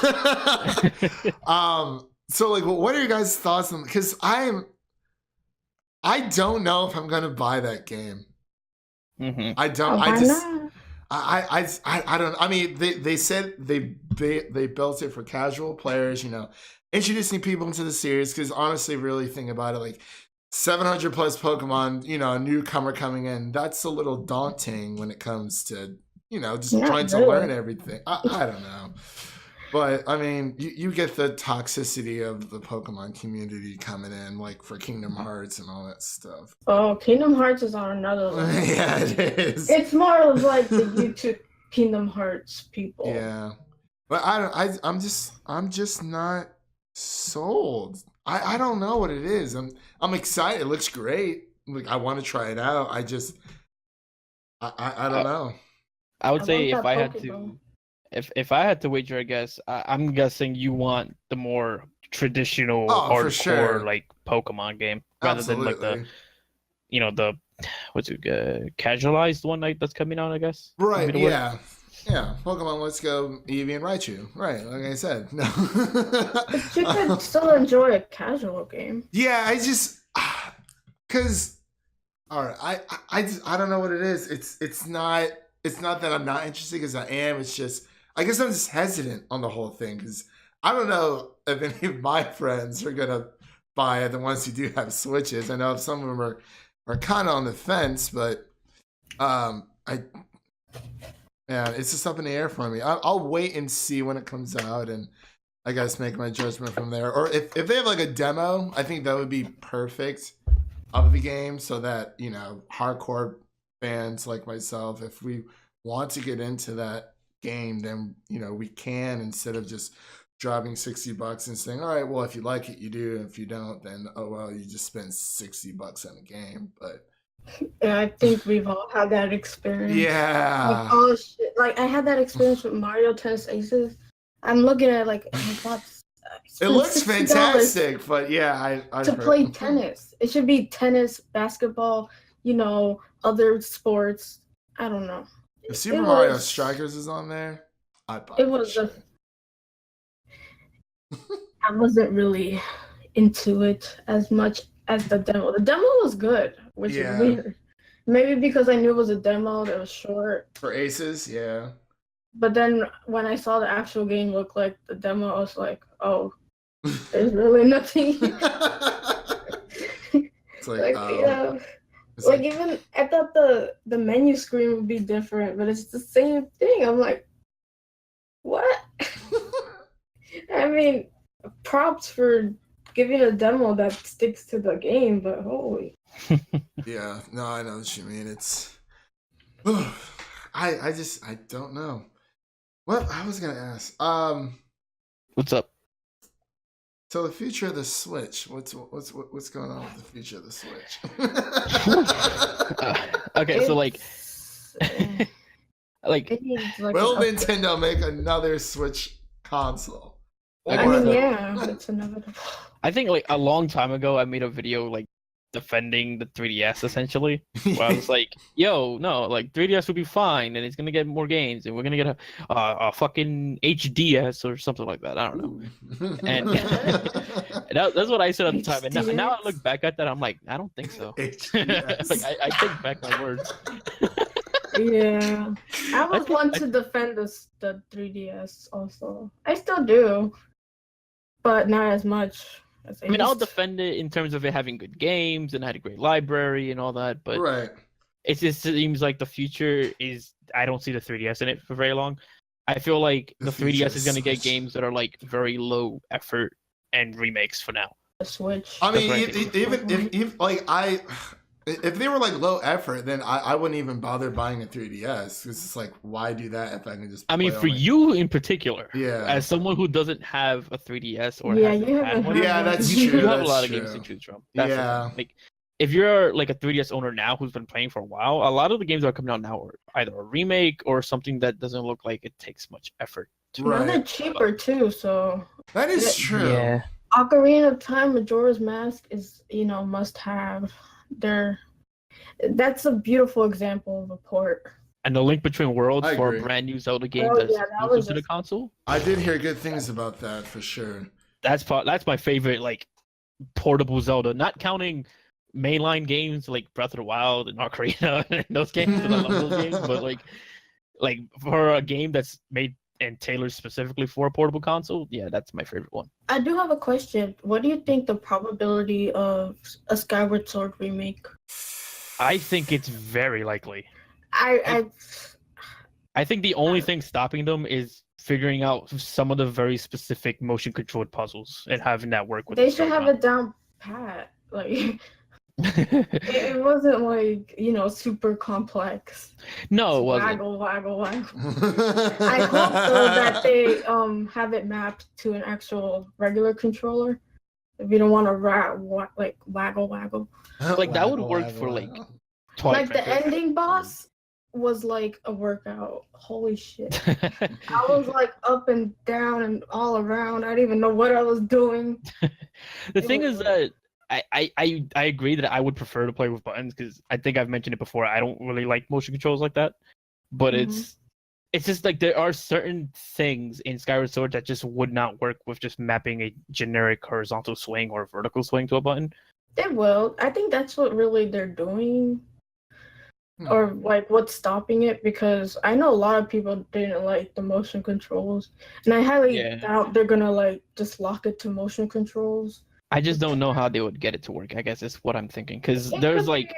So like, what are your guys' thoughts on? Because I don't know if I'm gonna buy that game. Mm-hmm. I don't. Why not? I don't. I mean, they said they built it for casual players. You know, introducing people into the series. Because honestly, really think about it, like 700 plus Pokemon. You know, a newcomer coming in. That's a little daunting when it comes to, you know, just trying to learn everything. I don't know. But I mean, you get the toxicity of the Pokemon community coming in, like for Kingdom Hearts and all that stuff. Oh, Kingdom Hearts is on another level. Yeah, it is. It's more of like the YouTube Kingdom Hearts people. Yeah, but I'm just not sold. I don't know what it is. I'm excited. It looks great. like I want to try it out. I just I don't know. I would I say want if that I had Pokeball. to, if I had to wager, I guess I'm guessing you want the more traditional, Oh, for hardcore sure. like Pokemon game rather than like the, Absolutely. the what's it, casualized one that's coming out. I guess would be Right, the word. yeah. Yeah, Pokemon Let's Go, Eevee and Raichu. Right, like I said. No. But you could still enjoy a casual game. Yeah, I just cuz all right, I don't know what it is. It's not that I'm not interested cuz I am. It's just I guess I'm just hesitant on the whole thing cuz I don't know if any of my friends are going to buy it, the ones who do have Switches. I know some of them are kind of on the fence, but I yeah, it's just up in the air for me. I'll wait and see when it comes out, and I guess make my judgment from there. Or if they have like a demo, I think that would be perfect of the game, so that hardcore fans like myself, if we want to get into that game, then we can, instead of just dropping $60 and saying, all right, well, if you like it, you do. If you don't, then oh well, you just spend $60 on a game. But Yeah, I think we've all had that experience. yeah. Like, oh shit! Like I had that experience with Mario Tennis Aces. I'm looking at like, oh my god, It looks $60 fantastic, but yeah, I to play tennis. It should be tennis, basketball, other sports. I don't know. If Super Mario Strikers is on there, I'd buy it. It was I wasn't really into it as much as the demo. The demo was good, which is weird. Maybe because I knew it was a demo that was short. For Aces, yeah. But then when I saw the actual game look like the demo, I was like, oh, there's really nothing. It's like, yeah. It's like even I thought the menu screen would be different, but it's the same thing. I'm like, what? I mean, props for giving a demo that sticks to the game, but holy. Yeah, no, I know what you mean. It's I don't know. What I was gonna ask. What's up? So the future of the Switch. What's going on with the future of the Switch? Okay, so like will Nintendo make another Switch console? I mean, yeah, it's inevitable. I think like a long time ago, I made a video like defending the 3DS essentially, where I was like, "Yo, no, like 3DS will be fine, and it's gonna get more games, and we're gonna get a fucking HDS or something like that. I don't know." And that's what I said at the time. And now I look back at that, I'm like, I don't think so. Like I take back my words. Yeah, I was one to defend the 3DS also. I still do, but not as much. I mean, I'll defend it in terms of it having good games and had a great library and all that, but it just seems like the future is. I don't see the 3DS in it for very long. I feel like the 3DS is going to get games that are like very low effort and remakes for now. The Switch. I mean, if they were like low effort, then I wouldn't even bother buying a 3DS, because it's like, why do that if I can just? I mean, for you in particular, yeah, as someone who doesn't have a 3DS or that's true. You have a lot of games to choose from. That's like if you're like a 3DS owner now who's been playing for a while, a lot of the games that are coming out now are either a remake or something that doesn't look like it takes much effort. Now they're cheaper too, so that is true. Yeah. Ocarina of Time, Majora's Mask is must have. That's a beautiful example of a port. And the Link Between Worlds for a brand new Zelda game that's exclusive to the console. I did hear good things about that for sure. That's my favorite like portable Zelda, not counting mainline games like Breath of the Wild and Ocarina and those games. I love those games, but like for a game that's made and tailored specifically for a portable console, yeah, that's my favorite one. I do have a question. What do you think the probability of a Skyward Sword remake? I think it's very likely. I think the only thing stopping them is figuring out some of the very specific motion controlled puzzles and having that work with. They should have it down pat. Like it wasn't like super complex. No, it wasn't. Waggle. I hope though that they have it mapped to an actual regular controller, if you don't want to like waggle. Like that would work for like Twilight Like the Princess. ending boss was like a workout. Holy shit. I was like up and down and all around. I didn't even know what I was doing. The thing is that I agree that I would prefer to play with buttons because I think I've mentioned it before. I don't really like motion controls like that, but it's just like there are certain things in Skyward Sword that just would not work with just mapping a generic horizontal swing or vertical swing to a button. They will. I think that's what really they're doing. Or like what's stopping it, because I know a lot of people didn't like the motion controls, and I highly doubt they're gonna like just lock it to motion controls. I just don't know how they would get it to work. I guess is what I'm thinking, because there's like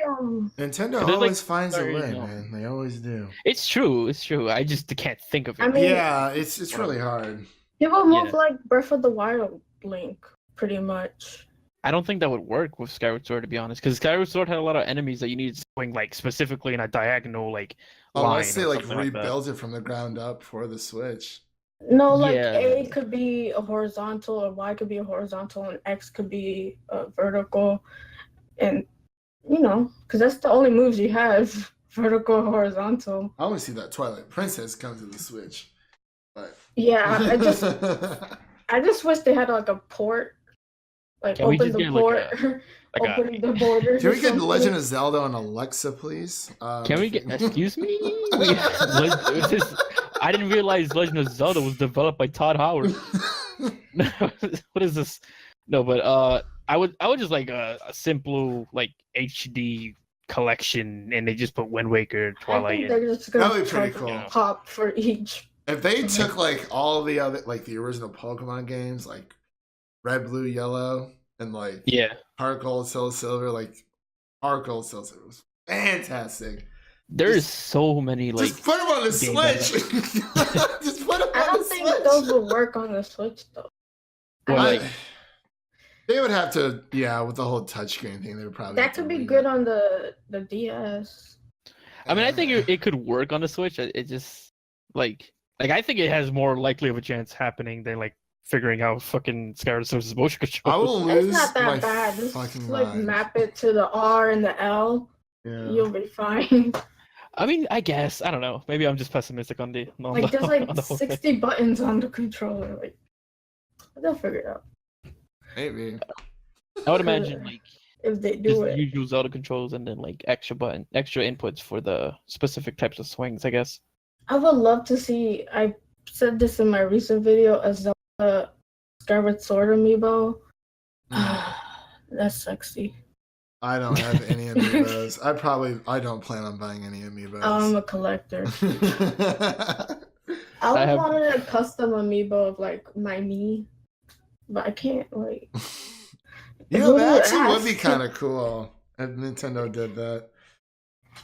Nintendo always finds a way, man. They always do. It's true. I just can't think of it. I mean, yeah, it's really hard. People move like Breath of the Wild Link, pretty much. I don't think that would work with Skyward Sword, to be honest, because Skyward Sword had a lot of enemies that you need to swing like specifically in a diagonal like line. Unless they like rebuild it from the ground up for the Switch. No, like A could be a horizontal, or Y could be a horizontal, and X could be a vertical, and because that's the only moves you have: vertical, horizontal. I want to see that Twilight Princess come to the Switch. But yeah, I just wish they had like a port. Like open the port, opening the borders. Can we get Legend of Zelda on Alexa, please? Can we get? Excuse me. I didn't realize Legend of Zelda was developed by Todd Howard. What is this? No, but I would just like a simple like HD collection, and they just put Wind Waker, Twilight. I think they're just gonna that'd be pretty cool. Pop for each. If they took like all the other like the original Pokemon games, like Red, Blue, Yellow, and like Heart Gold, Soul Silver, like Heart Gold, Soul Silver was fantastic. There's so many like. Just put them on the Switch. Just put them on the Switch. I don't think those would work on the Switch though. They would have to, with the whole touchscreen thing. They would probably. That could be good on the DS. I mean, I think it could work on the Switch. It just like I think it has more likely of a chance happening than like figuring out fucking Skyward Sword's motion control. I will lose. It's not that bad. Just like map it to the R and the L. Yeah. You'll be fine. I mean, I guess. I don't know. Maybe I'm just pessimistic on the. There's like 60 buttons on the controller. Like, they'll figure it out. Maybe. I would imagine like if they do it, usual Zelda controls and then like extra inputs for the specific types of swings. I guess. I would love to see. I said this in my recent video, a Zelda Skyward Sword amiibo. That's sexy. I don't have any amiibos. I don't plan on buying any amiibos. I'm a collector. I wanted a custom amiibo of like my me, but I can't like. That actually would be kind of cool if Nintendo did that.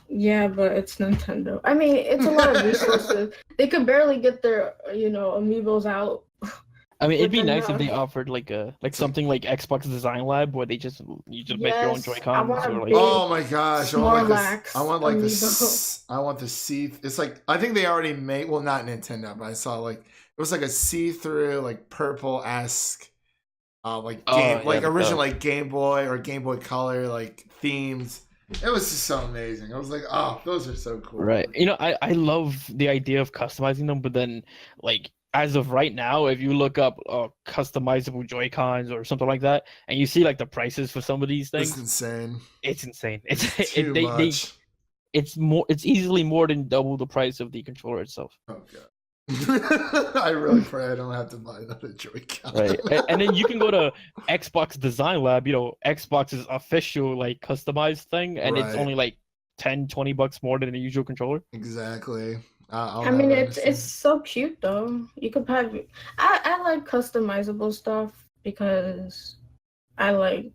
Yeah, but it's Nintendo. I mean, it's a lot of resources. They could barely get their amiibos out. I mean, it'd be nice if they offered like something like Xbox Design Lab where you just make your own Joy-Cons. Oh my gosh! I want the see. It's like I think they already made. Well, not Nintendo, but I saw like it was like a see-through, like purple-esque, original like Game Boy or Game Boy Color like themes. It was just so amazing. I was like, oh, those are so cool. Right. I love the idea of customizing them, but then like. As of right now, if you look up customizable Joy-Cons or something like that, and you see like the prices for some of these things, it's insane. It's insane. It's too much. It's easily more than double the price of the controller itself. Oh god. I really pray I don't have to buy another Joy-Con. Right, and then you can go to Xbox Design Lab, Xbox's official like customized thing, and it's only like $10-$20 more than the usual controller. Exactly. I mean, it's so cute though. You could have. I like customizable stuff because I like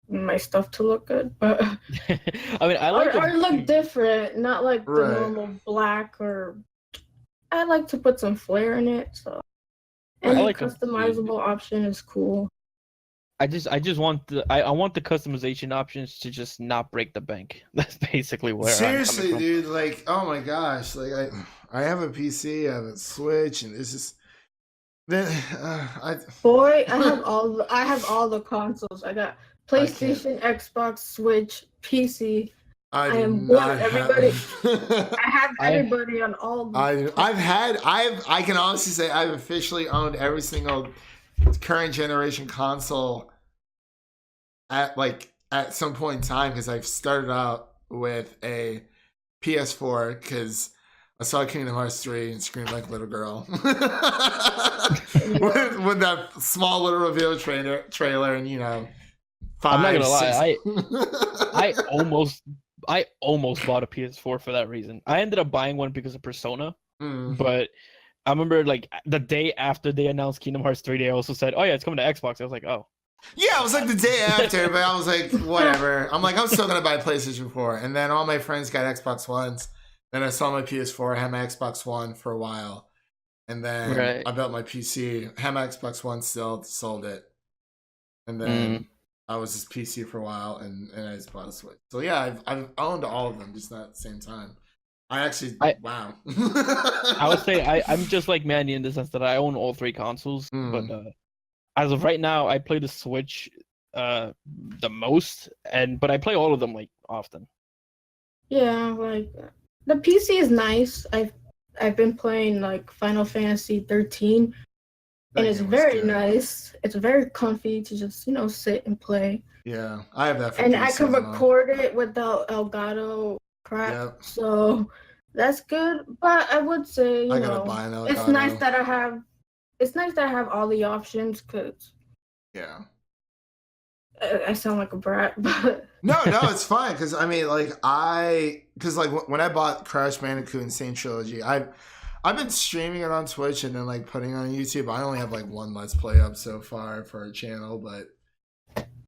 my stuff to look good, but I mean, I like or look different, not like the normal black. Or I like to put some flair in it. So any customizable option is cool. I just want I want the customization options to just not break the bank. That's basically where seriously, dude. Like, oh my gosh, like I have a PC, I have a Switch, and it's just Then Boy, I have all the consoles. I got PlayStation, Xbox, Switch, PC. I I do am not everybody. have. I have everybody on all. I can honestly say I've officially owned every single current generation console at some point in time, because I've started out with a PS4 because I saw Kingdom Hearts 3 and screamed like a little girl with that small little reveal trailer, and I'm not gonna 6. lie, I almost bought a PS4 for that reason. I ended up buying one because of Persona, but I remember like the day after they announced Kingdom Hearts 3, they also said, "Oh yeah, it's coming to Xbox." I was like, "Oh." Yeah, it was like the day after, but I was like, whatever. I'm like, I'm still gonna buy PlayStation 4, and then all my friends got Xbox Ones. Then I saw my PS4, I had my Xbox One for a while, and then I built my PC, had my Xbox One still, sold it, and then I was just PC for a while, and I just bought a Switch. So yeah, I've owned all of them, just not at the same time. Wow. I would say I'm just like Mandy in the sense that I own all 3 consoles, but as of right now, I play the Switch the most, but I play all of them like often. Yeah, like the PC is nice. I've been playing like Final Fantasy 13, and it's very nice. It's very comfy to just sit and play. Yeah, I have that. And I can record it without Elgato crap, so that's good. But I would say it's nice that I have. It's nice that I have all the options, because I sound like a brat, but no, it's fine, because I mean, when I bought Crash Bandicoot Insane Trilogy, I've been streaming it on Twitch and then like putting it on YouTube. I only have like 1 Let's Play up so far for our channel, but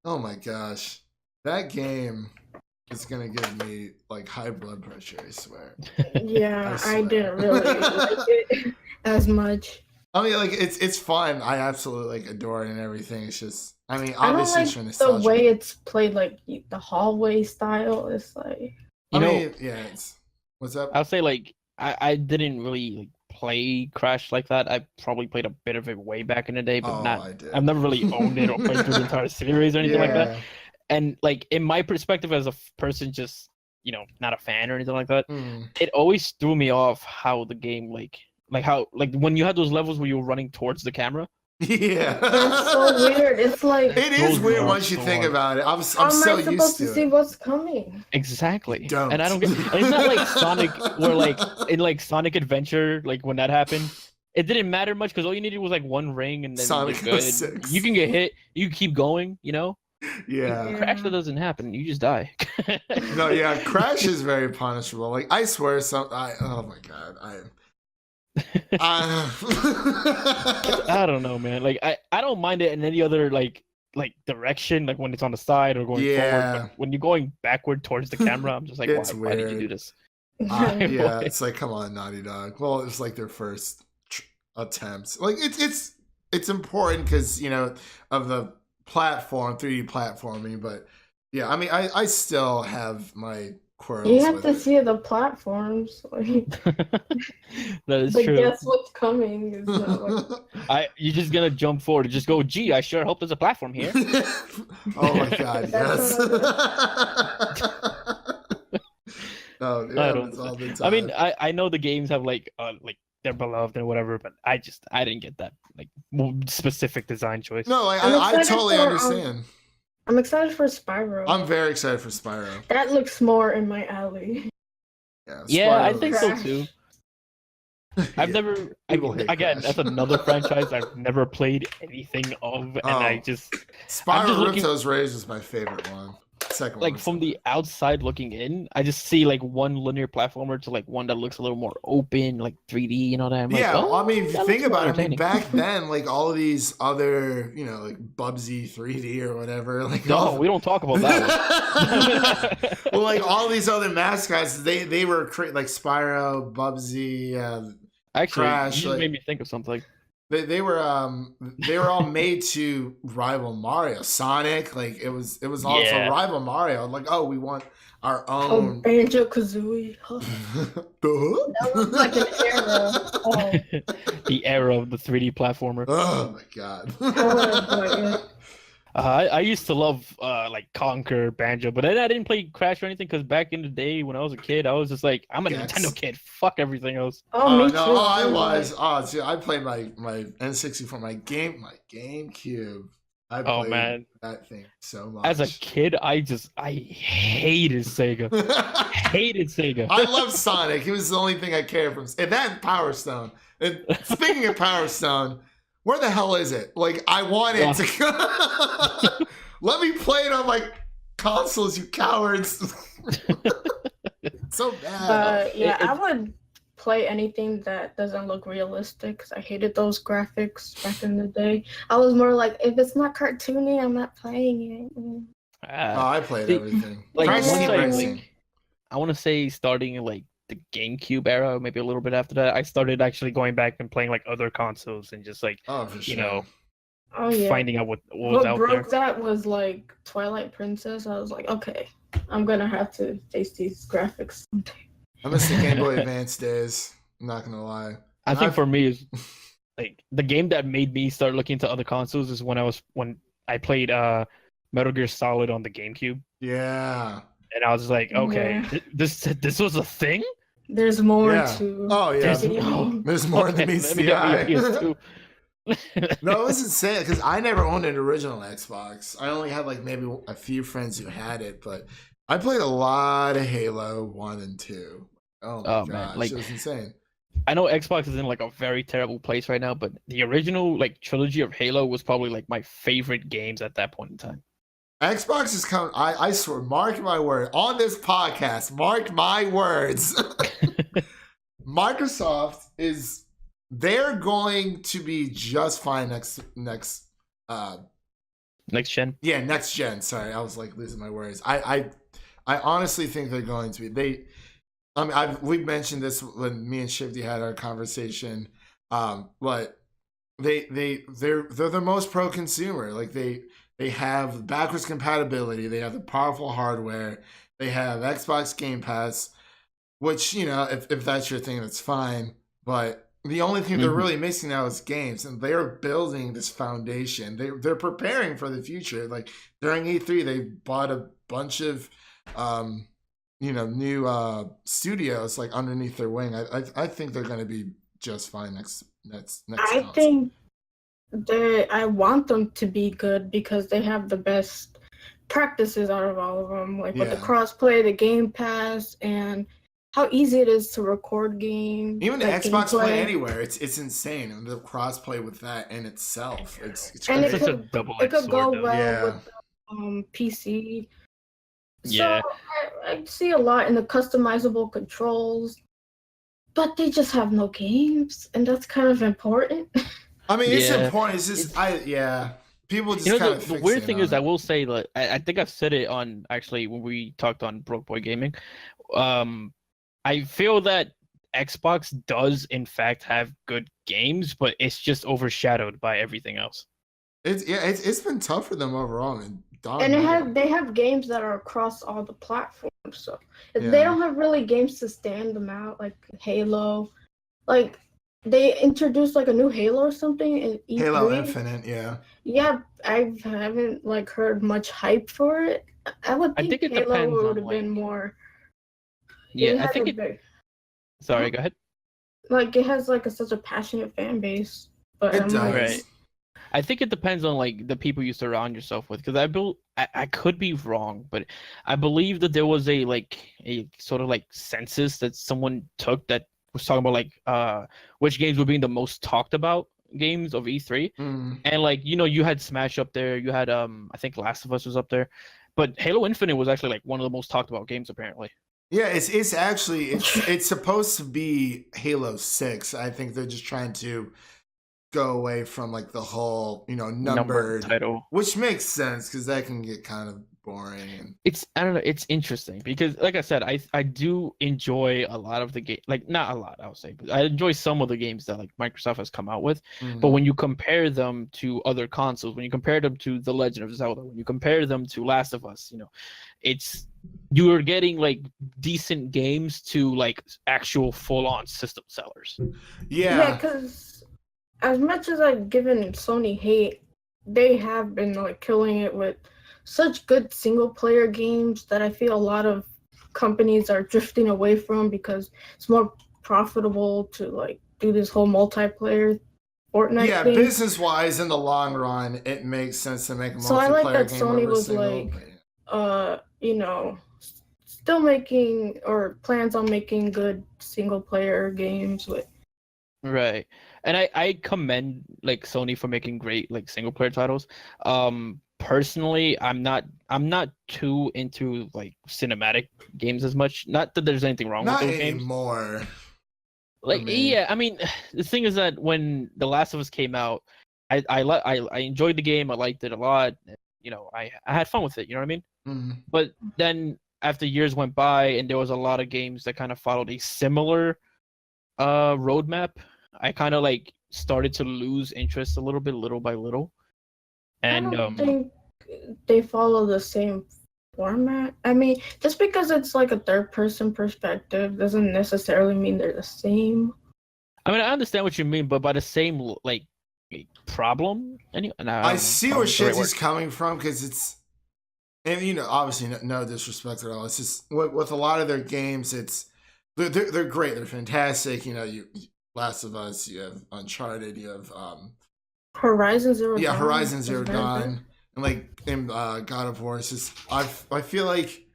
oh my gosh, that game is gonna give me like high blood pressure, I swear. Yeah, I didn't really like it as much. I mean, like it's fun. I absolutely like adore it and everything. It's just, I mean, obviously I don't like the way it's played, like the hallway style. It's like what's up? I'll say like I didn't really like play Crash like that. I probably played a bit of it way back in the day, but I've never really owned it or played through the entire series or anything like that. And like in my perspective as a person, just not a fan or anything like that, it always threw me off how the game like when you had those levels where you were running towards the camera. Yeah, it's so weird. It's like it is weird once you think about it. I'm so used to see what's coming. Exactly. Don't. And I don't get. It's not like Sonic, where like in like Sonic Adventure, like when that happened, it didn't matter much because all you needed was like 1 ring, and then Sonic you're good. 06. You can get hit. You keep going. Yeah. Crash, that doesn't happen. You just die. No, yeah, Crash is very punishable. Like I swear, oh my god, I don't know, man. Like I don't mind it in any other like direction, like when it's on the side or going forward. But when you're going backward towards the camera, I'm just like, why did you do this? Yeah, it's like, come on, Naughty Dog. Well, it's like their first attempts. Like it's important because of the platform, 3D platforming. But yeah, I mean, I still have my quarrels. You have to see the platforms. That is true. Guess what's coming? Is you're just gonna jump forward and just go, gee, I sure hope there's a platform here. Oh my god, yes. Oh, yeah, all the time. I mean, I know the games have like they're beloved and whatever, but I didn't get that like specific design choice. No, I totally understand. I'm excited for Spyro. I'm very excited for Spyro. That looks more in my alley. Yeah, I think so too. I've never again, that's another franchise I've never played anything of, and Spyro Ripto's Rage is my favorite one. Second like one. From the outside looking in, I just see like one linear platformer to like one that looks a little more open, like 3D, that. I'm like, I mean, if you think about it, I mean, back then, like all of these other, like Bubsy 3D or whatever, like no, we don't talk about that one. Well, like all these other mascots, they were like Spyro, Bubsy, actually, Crash. you just made me think of something. they were all made to rival Mario. Sonic, like it was also rival Mario. Like, oh, we want our own Banjo-Kazooie. That was like an era. The era of the 3D platformer. Oh my god. I used to love like Conquer, Banjo, but I didn't play Crash or anything because back in the day when I was a kid, I was just like, I'm a Nintendo kid. Fuck everything else. Me too. I was. See, I played my N64, my GameCube. I played that thing so much. As a kid, I hated Sega. Hated Sega. I love Sonic. He was the only thing I cared from. And that Power Stone. And speaking of Power Stone, where the hell is it? Like, I want it to. Let me play it on my consoles, you cowards. So bad. I would play anything that doesn't look realistic because I hated those graphics back in the day. I was more like, if it's not cartoony, I'm not playing it. I played everything. Like, I want to say starting like the GameCube era, maybe a little bit after that, I started actually going back and playing like other consoles and just like, finding out what was out there. What broke that was like Twilight Princess. I was like, okay, I'm gonna have to face these graphics someday. I miss the Game Boy Advance days. I'm not gonna lie. I think for me is like the game that made me start looking into other consoles is when I played Metal Gear Solid on the GameCube. Yeah. And I was like, okay, this was a thing? There's more to. Oh yeah, there's more than meets the eye. No, it was insane because I never owned an original Xbox. I only had like maybe a few friends who had it, but I played a lot of Halo 1 and 2. Oh my gosh, man. Like, it was insane. I know Xbox is in like a very terrible place right now, but the original like trilogy of Halo was probably like my favorite games at that point in time. Xbox is coming. I swear, mark my word on this podcast. Mark my words. Microsoft they're going to be just fine next gen. Yeah, next gen. Sorry, I was like losing my words. I honestly think they're going to be. We mentioned this when me and Shifty had our conversation. But they're the most pro consumer. Like they have backwards compatibility. They have the powerful hardware. They have Xbox Game Pass, which, if that's your thing, that's fine. But the only thing they're really missing now is games, and they're building this foundation. They're preparing for the future. Like during E3, they bought a bunch of, new studios like underneath their wing. I think they're going to be just fine next. I think I want them to be good because they have the best practices out of all of them, like with the crossplay, the Game Pass, and how easy it is to record games. Even the Xbox Play Anywhere, it's insane. And the crossplay with that in itself, it's and great. It could go well with the PC. Yeah, so I see a lot in the customizable controls, but they just have no games, and that's kind of important. I mean, it's important. It's just people just kind of the weird thing is, I will say that I think I've said it on actually when we talked on BrokeBoi Gaming. I feel that Xbox does in fact have good games, but it's just overshadowed by everything else. It's been tough for them overall. They have games that are across all the platforms. So they don't have really games to stand them out, like Halo. Like they introduced like a new Halo or something in E3. Halo Infinite, yeah. Yeah, I haven't like heard much hype for it. I think it Halo would have been more. Yeah, I think it. Sorry, go ahead. Like it has like such a passionate fan base, but it does. Right. I think it depends on like the people you surround yourself with, because I could be wrong, but I believe that there was a sort of like census that someone took that was talking about like which games were being the most talked about games of E3, and like you had Smash up there, you had I think Last of Us was up there, but Halo Infinite was actually like one of the most talked about games apparently. Yeah, it's actually it's supposed to be Halo 6. I think they're just trying to go away from like the whole, Numbered numbered title. which makes sense because that can get kind of boring. And I don't know, it's interesting because like I said, I do enjoy a lot of the game, like not a lot, I would say, but I enjoy some of the games that like Microsoft has come out with. But when you compare them to other consoles, when you compare them to The Legend of Zelda, when you compare them to Last of Us, it's you're getting like decent games to like actual full-on system sellers. Yeah, because as much as I've given Sony hate, they have been like killing it with such good single player games that I feel a lot of companies are drifting away from because it's more profitable to like do this whole multiplayer Fortnite thing. Business wise, in the long run, it makes sense to make a multiplayer So I like that game Sony over was single. Still making or plans on making good single player games with. Right. And I commend like Sony for making great like single player titles. Personally, I'm not too into like cinematic games as much. Not that there's anything wrong with those games. Anymore. Like yeah, I mean the thing is that when The Last of Us came out, I enjoyed the game. I liked it a lot. I had fun with it, you know what I mean? Mm-hmm. But then after years went by and there was a lot of games that kind of followed a similar roadmap, I kind of like started to lose interest a little bit, little by little. And I don't think they follow the same format. I mean, just because it's like a third-person perspective doesn't necessarily mean they're the same. I mean, I understand what you mean, but by the same like problem. I see where Shizzy's coming from because it's, and obviously no disrespect at all. It's just with a lot of their games, they're great, they're fantastic. You Last of Us, you have Uncharted, you have Horizon Zero Dawn. Yeah, Horizon Zero Dawn, and like in God of War. It's just I feel like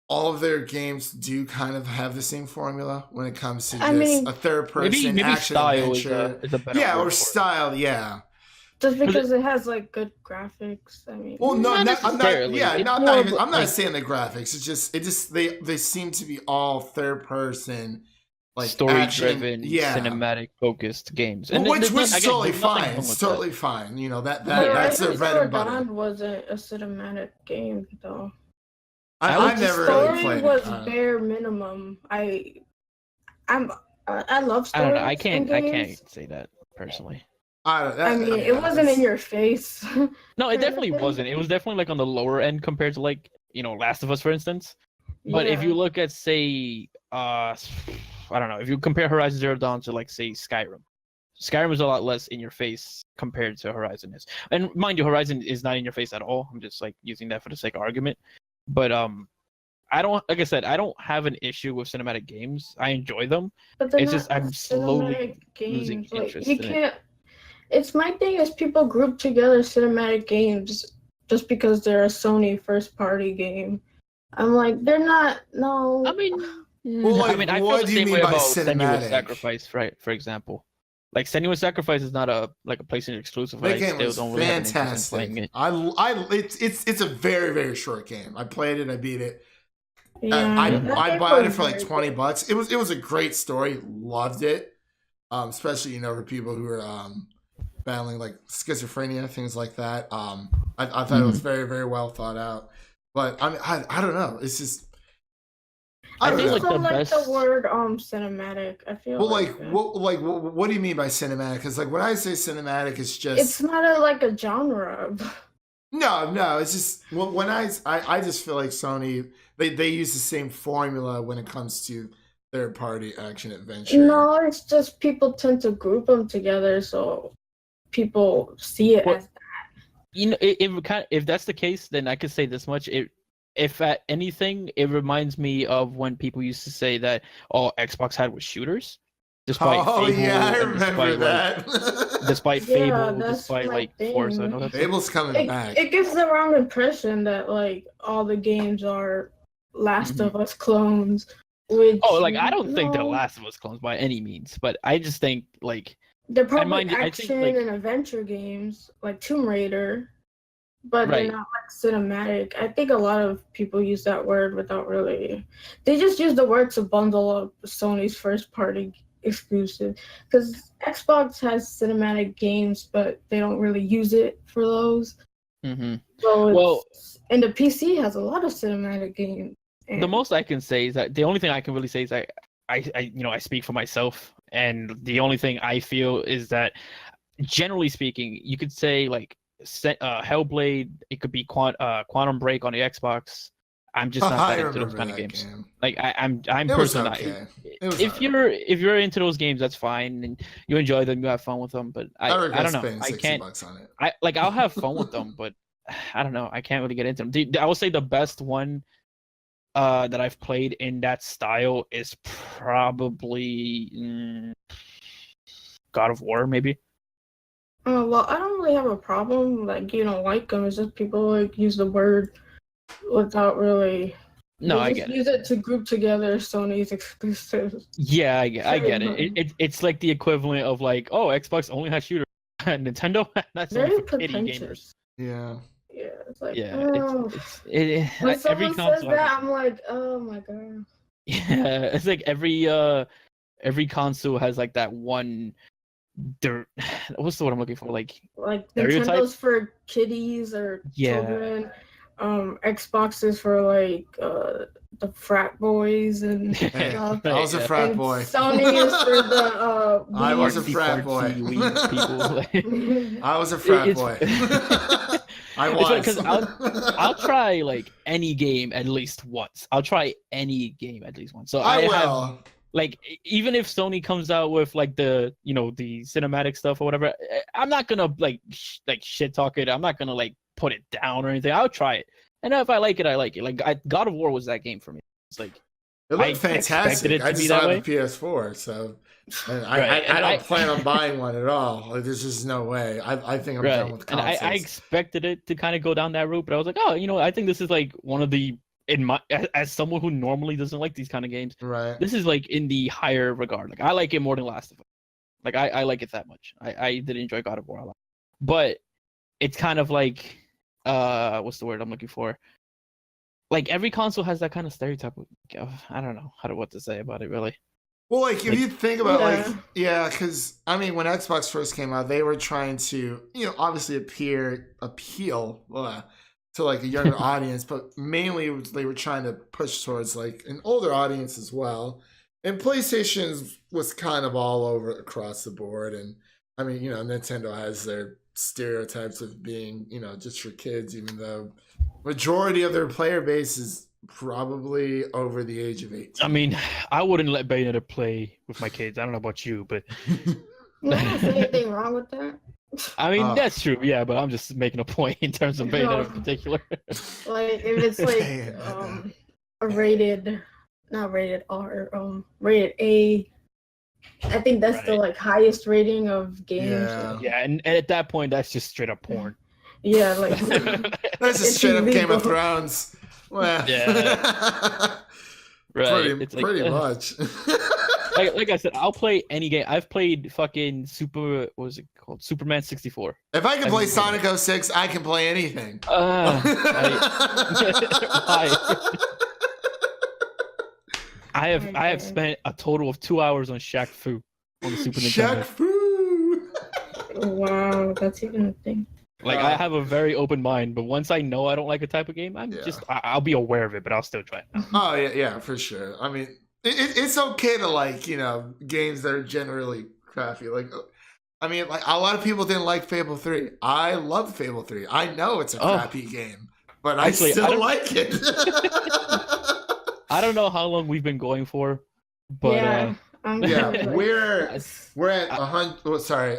all of their games do kind of have the same formula when it comes to just a third person maybe action style adventure. is a better word or style, yeah. Just because it has like good graphics. I mean, well, no, not I'm not. necessarily. Yeah, It's I'm more not even. of, I'm not like, saying the graphics. It's just they seem to be all third person, like story-driven, action, cinematic focused games, well, and which is again, totally there's nothing fine. wrong It's with totally that. fine. That's their bread and butter. Dawn wasn't a cinematic game though. I've never really played. The story was bare minimum. I love stories. I don't know. I can't say that personally. I mean, it wasn't in your face. No, it definitely wasn't. It was definitely like on the lower end compared to like Last of Us, for instance. But if you look at say, I don't know, if you compare Horizon Zero Dawn to like say Skyrim is a lot less in your face compared to Horizon is. And mind you, Horizon is not in your face at all. I'm just like using that for the sake of argument. But I don't, like I said, I don't have an issue with cinematic games. I enjoy them. But it's just I'm slowly losing interest in it. It's my thing is people group together cinematic games just because they're a Sony first party game. I'm like, they're not. No. I mean, well, like, I feel the same way about cinematic? Senua's Sacrifice, right? For example, like Senua's Sacrifice is not a PlayStation exclusive. That game was fantastic. It's a very, very short game. I played it. I beat it. Yeah, I bought it for like $20. It was a great story. Loved it. Especially for people who are battling like schizophrenia, things like that. I thought it was very, very well thought out. But I mean, I don't know. It's just I just don't like the word cinematic. I feel what do you mean by cinematic? Because like when I say cinematic, it's just it's not a genre. No, it's just when I just feel like Sony they use the same formula when it comes to third party action adventure. No, it's just people tend to group them together, so people see it as that. If that's the case, then I could say this much. If at anything, it reminds me of when people used to say that all Xbox had was shooters. Despite Fable, I remember that. Despite Fable, despite like Forza, and all that Fable's coming back. It gives the wrong impression that like all the games are Last of Us clones. Which, I don't think they're Last of Us clones by any means, but I just think like they're probably action and adventure games like Tomb Raider, but they're not like cinematic. I think a lot of people use that word without really. They just use the word to bundle up Sony's first party exclusive, because Xbox has cinematic games, but they don't really use it for those. Mm-hmm. So Well, and the PC has a lot of cinematic games. And the most I can say is that the only thing I can really say is I speak for myself, and the only thing I feel is that, generally speaking, you could say like Hellblade, it could be Quantum Break on the Xbox. I'm just not that into those kind of games. Game. Like I'm It was personally okay. if you're into those games, that's fine, and you enjoy them, you have fun with them. But I don't know. I can't. $60 on it. I'll have fun with them, but I don't know. I can't really get into them. I will say the best one that I've played in that style is probably God of War, maybe. Well, I don't really have a problem. Like, you don't like them. It's just people like use the word without really. No, I just get it. use it to group together Sony's exclusives. Yeah, I get it. It's like the equivalent of like, oh, Xbox only has shooters. Nintendo, that's Very only for kiddie gamers. pretentious. Yeah. Yeah, it's like, Yeah, oh. when Someone says that, I'm like, oh my god. Yeah, it's like every console has like that one. What's the word I'm looking for? Like Nintendo's for kiddies or children. Xbox is for like the frat boys and stuff. I was a frat boy. Sony is for the I was a frat boy. I was a frat boy. I was. Because I'll try like any game at least once. I'll try any game at least once. So I have, like, even if Sony comes out with like the the cinematic stuff or whatever, I'm not gonna like shit talk it. I'm not gonna like put it down or anything. I'll try it, and if I like it, I like it. Like God of War was that game for me. It's like it looked fantastic. I just have a PS4, so I don't plan on buying one at all. Like, there's just no way. I think I'm done with consoles. And I expected it to kind of go down that route, but I was like, oh, I think this is like one of the, as someone who normally doesn't like these kind of games, right? This is like in the higher regard. Like I like it more than Last of Us. Like I like it that much. I did enjoy God of War a lot, but it's kind of like what's the word I'm looking for? Like every console has that kind of stereotype. I don't know what to say about it really. Well, like if you think about because I mean, when Xbox first came out, they were trying to obviously appeal to like a younger audience, but mainly they were trying to push towards like an older audience as well. And PlayStation was kind of all over across the board, and I mean, Nintendo has their stereotypes of being just for kids, even though majority of their player base is probably over the age of 18. I mean, I wouldn't let Bayonetta play with my kids. I don't know about you, but is anything wrong with that? I mean, that's true, yeah, but I'm just making a point in terms of Bayonetta in particular. Like if it's like a rated, not rated R, rated A. I think that's the like highest rating of games. Yeah, and at that point, that's just straight up porn. Yeah, like that's just straight up Game of Thrones. Well, yeah, right. Pretty much. like I said, I'll play any game. I've played fucking what was it called? Superman 64. If I can play Sonic 06, I can play anything. I have spent a total of 2 hours on Shaq Fu on the Super Nintendo. Shaq Fu. Wow, that's even a thing. Like I have a very open mind, but once I know I don't like a type of game, I'll be aware of it, but I'll still try it. Oh yeah, for sure. I mean, it's okay to like games that are generally crappy. Like, I mean, like a lot of people didn't like Fable 3. I love Fable 3. I know it's a crappy game, but actually, I still like it. I don't know how long we've been going for, but we're at 100. Oh, sorry,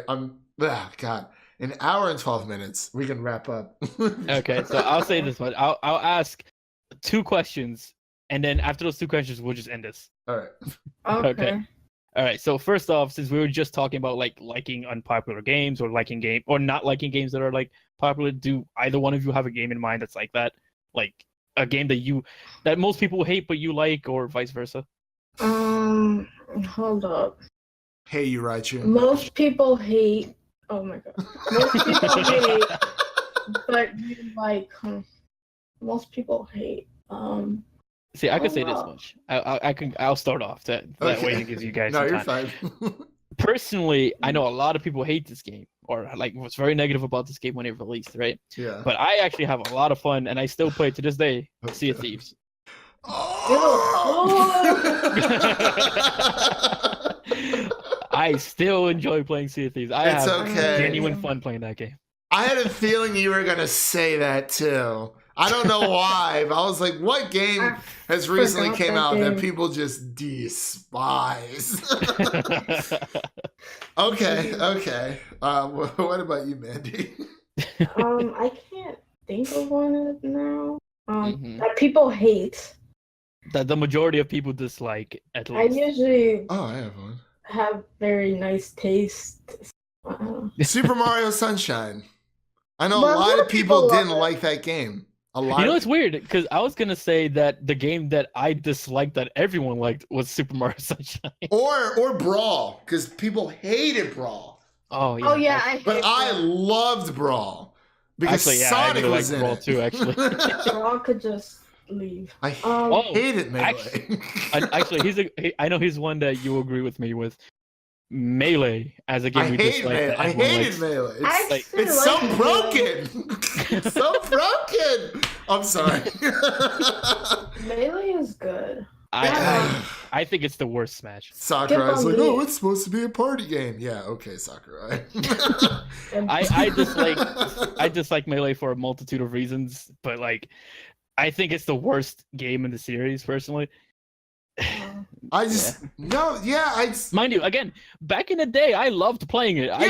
God. An hour and 12 minutes. We can wrap up. Okay, so I'll say this much. I'll ask 2 questions, and then after those 2 questions, we'll just end this. All right. Okay. All right. So first off, since we were just talking about like liking unpopular games or not liking games that are like popular, do either one of you have a game in mind that's like that? Like a game that most people hate but you like, or vice versa? Hold up. Hey, you right, you. Most people hate. Oh my god. Most people hate, but you like. Most people hate. See, I can say this wow. much. I'll start off that way it gives you guys No, some you're time. fine. Personally, I know a lot of people hate this game or like was very negative about this game when it released, right? Yeah. But I actually have a lot of fun and I still play it to this day. Sea of Okay. Thieves. I still enjoy playing Sea of Thieves. I It's have okay. genuine fun playing that game. I had a feeling you were gonna say that too. I don't know why, but I was like, what game has recently came out that people just despise? Okay. What about you, Mandy? I can't think of one now. That people hate. That the majority of people dislike, at I least. usually I have one. have very nice taste. Super Mario Sunshine. I know But a lot of people love didn't it. like that game. A lot. You know, it's weird because I was gonna say that the game that I disliked that everyone liked was Super Mario Sunshine. Or Brawl, because people hated Brawl. Oh yeah. Oh yeah, But I loved Brawl because Actually, yeah, Sonic I really was liked in Brawl it. too. Actually, Brawl could just leave. I hated Melee. I know he's one that you agree with me with. Melee as a game I we hate dislike. Melee. I hated Melee. It's so broken. It's so broken. I'm sorry. Melee is good. I think it's the worst Smash. Sakurai's like, oh, it's supposed to be a party game. Yeah, okay, Sakurai. I dislike Melee for a multitude of reasons, but like, I think it's the worst game in the series, personally. Mind you, again, back in the day, I loved playing it. I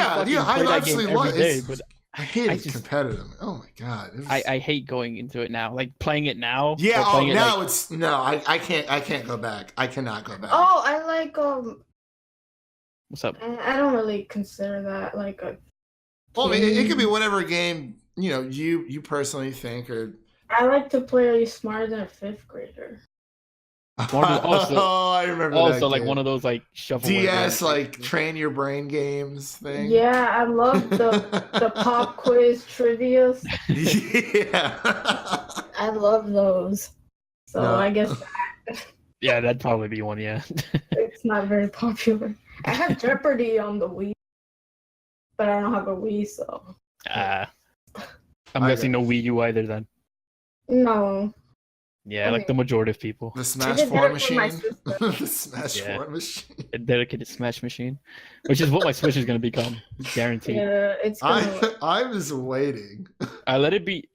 actually love it. But I hate it competitive. Oh my god, I hate going into it now. Like playing it now. Yeah, I can't go back. I cannot go back. Oh, I like What's up? I don't really consider that like a. Well, I mean, it could be whatever game you personally think or. I like to play smarter than a 5th grader. I remember that Also, like game. one of those like shuffle DS, like train your brain games thing. Yeah, I love the pop quiz trivia. Yeah, I love those. So I guess yeah, that'd probably be one. Yeah, it's not very popular. I have Jeopardy on the Wii, but I don't have a Wii, so. I'm guessing no Wii U either then. No. Yeah, like the majority of people. The Smash 4 machine. The Smash 4 machine. A dedicated Smash machine, which is what my Switch is going to become, guaranteed. Yeah, it's. I'm just waiting. Let it be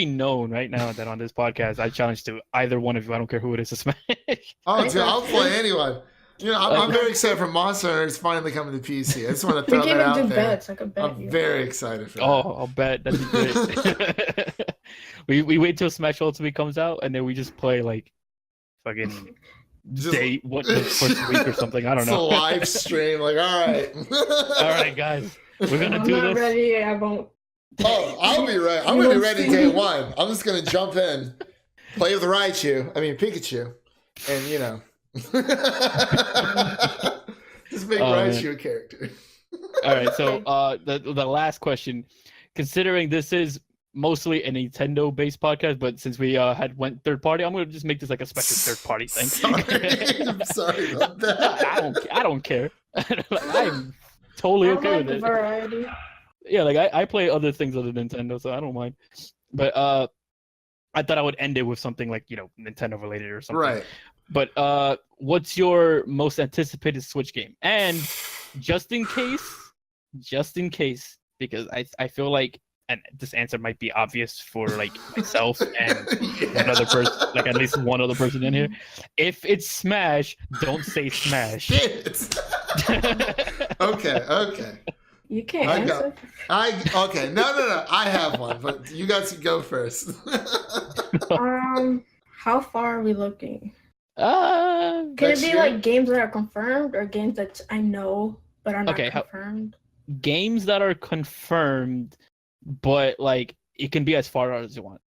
known right now that on this podcast, I challenge to either one of you. I don't care who it is to Smash. Oh, dude, I'll play anyone. I'm very excited for Monster Hunter. It's finally coming to PC. I just want to throw that out there. Bets. I could bet I'm very excited for that. Oh, I'll bet. That'd be great. we wait till Smash Ultimate comes out, and then we just play like fucking the first week or something. I don't know. It's a live stream. Like, all right, guys, we're gonna do this. I'm not ready. I won't. Oh, I'll be ready. I'm gonna be ready day one. I'm just gonna jump in, play with Pikachu, and just make Raichu a character. All right, so the last question, considering this is mostly a Nintendo-based podcast, but since we went third party, I'm gonna just make this like a special third party thing. I'm sorry about that. I don't care. I'm totally okay with it. Variety. Yeah, like I play other things other than Nintendo, so I don't mind. But I thought I would end it with something like Nintendo related or something. Right. But what's your most anticipated Switch game? And just in case, because I feel like, and this answer might be obvious for like myself and another person, like at least one other person in here. If it's Smash, don't say Smash. Okay. You can't answer. Okay. No. I have one, but you guys can go first. How far are we looking? Can it be like games that are confirmed or games that I know but are not confirmed? Games that are confirmed, but like it can be as far as you want.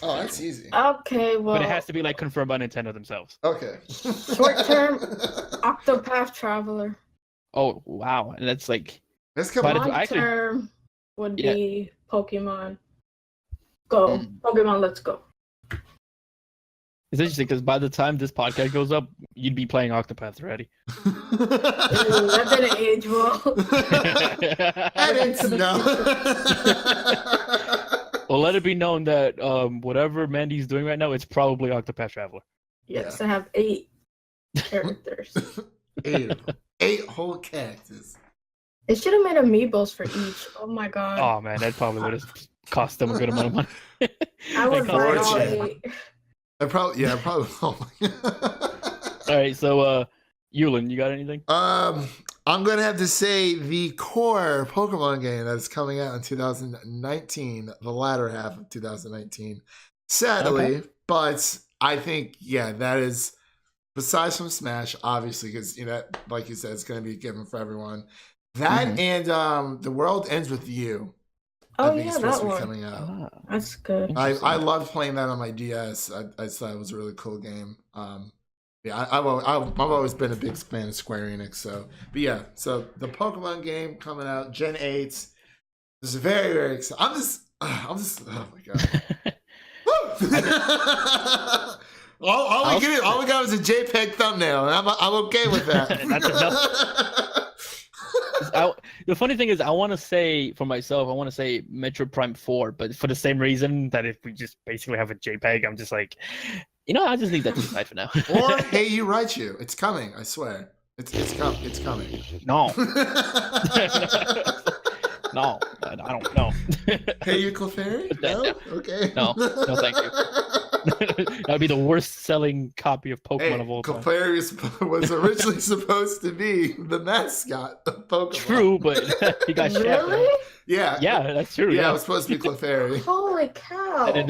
Oh, that's easy. Okay, well. But it has to be like confirmed by Nintendo themselves. Okay. Short term, Octopath Traveler. Oh wow, and that's like. Long term would be Pokemon. Go. Pokemon, let's go. It's interesting because by the time this podcast goes up, you'd be playing Octopath already. That didn't age well. I didn't know. Well, let it be known that whatever Mandy's doing right now, it's probably Octopath Traveler. Yes, I have 8 characters. 8 of them. 8 whole characters. It should have made amiibos for each. Oh my god. Oh man, that probably would have cost them a good amount of money. I would buy all fortune. 8. I probably. Oh my All right, so Yulin, you got anything? I'm gonna have to say the core Pokemon game that's coming out in 2019, the latter half of 2019. Sadly, Okay. but I think that is, besides from Smash, obviously, because that, like you said, it's gonna be given for everyone. That and The World Ends With You. Oh I think yeah, it's supposed that to be one. coming out. That's good. I loved playing that on my DS. I thought it was a really cool game. I've always been a big fan of Square Enix. So the Pokemon game coming out, Gen 8. This is very, very exciting. I'm just oh my god. all we got was a JPEG thumbnail, and I'm okay with that. That's enough. The funny thing is, I want to say for myself, I want to say Metroid Prime 4, but for the same reason that if we just basically have a JPEG, I'm just like, I just leave that to the side for now. Or Hey You Raichu, it's coming. I swear, it's coming. No. No, I don't know. Hey You Clefairy? No? Okay. No, thank you. That'd be the worst selling copy of Pokemon of all time. Clefairy was originally supposed to be the mascot of Pokemon. True, but he got shafted. Really? Yeah, that's true. Yeah, it was supposed to be Clefairy. Holy cow. And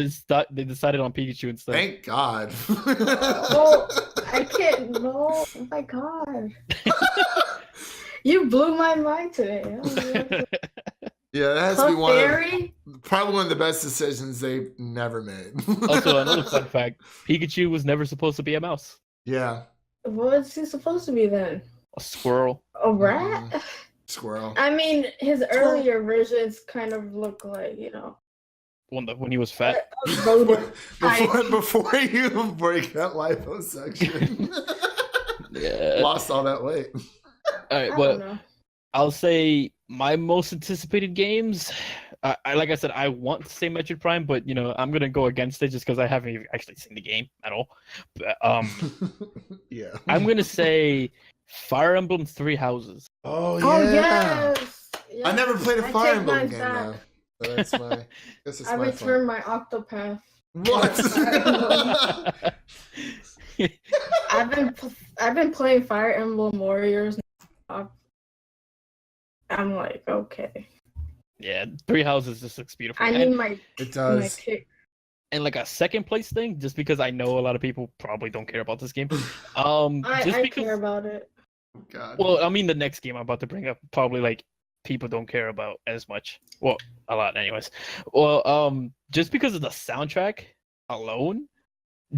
they decided on Pikachu instead. Thank God. Oh, I can't. No. Oh my god. You blew my mind today. Yeah, that has to be Clefairy? probably one of the best decisions they've never made. Also, another fun fact: Pikachu was never supposed to be a mouse. Yeah. What is he supposed to be then? A squirrle. A rat? Squirrel. I mean, his earlier versions kind of look like, When he was fat. a rodent type. Before you break that liposuction. Yeah. Lost all that weight. All right, I well, don't know. I'll say my most anticipated games. I like I said, I want to say Metroid Prime, but I'm gonna go against it just because I haven't even actually seen the game at all. But, Yeah. I'm gonna say Fire Emblem Three Houses. Oh yeah. Oh, yes. I never played a I Fire take Emblem mine game back. though. So that's my. This is I my returned my Octopath. What? I've been playing Fire Emblem Warriors. I'm like, okay. Yeah, Three Houses just looks beautiful. I need my It does. my kick. And like a second place thing, just because I know a lot of people probably don't care about this game. I Just because. care about it. God. Well, I mean, the next game I'm about to bring up probably like people don't care about as much. Well, a lot, anyways. Well, just because of the soundtrack alone,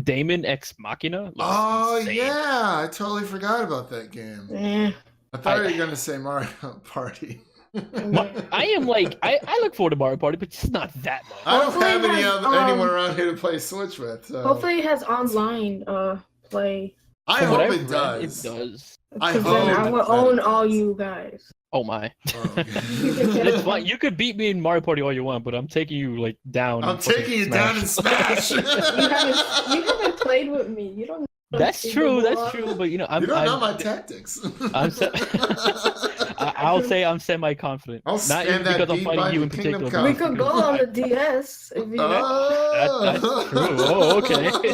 Damon Ex Machina. Looks Oh insane. yeah, I totally forgot about that game. Yeah. I thought you were gonna say Mario Party. I am like I look forward to Mario Party, but just not that much. I don't Hopefully have it has, anyone around here to play Switch with. So. Hopefully it has online play. I From what hope I've it read, does. It does. I Because then I hope will that own it all does. you guys. Oh my. Oh, okay. It's fine. You could beat me in Mario Party all you want, but I'm taking you like down. I'm in fucking taking you down in Smash. You haven't played with me. You don't know. That's true. That's true. But I'm. You don't know I'm, my tactics. I'll say I'm semi-confident. I'll Not spam even that because I'm B fighting you in button, Kingdom particular. We Come. could go on the DS if you That's true. Oh, okay. We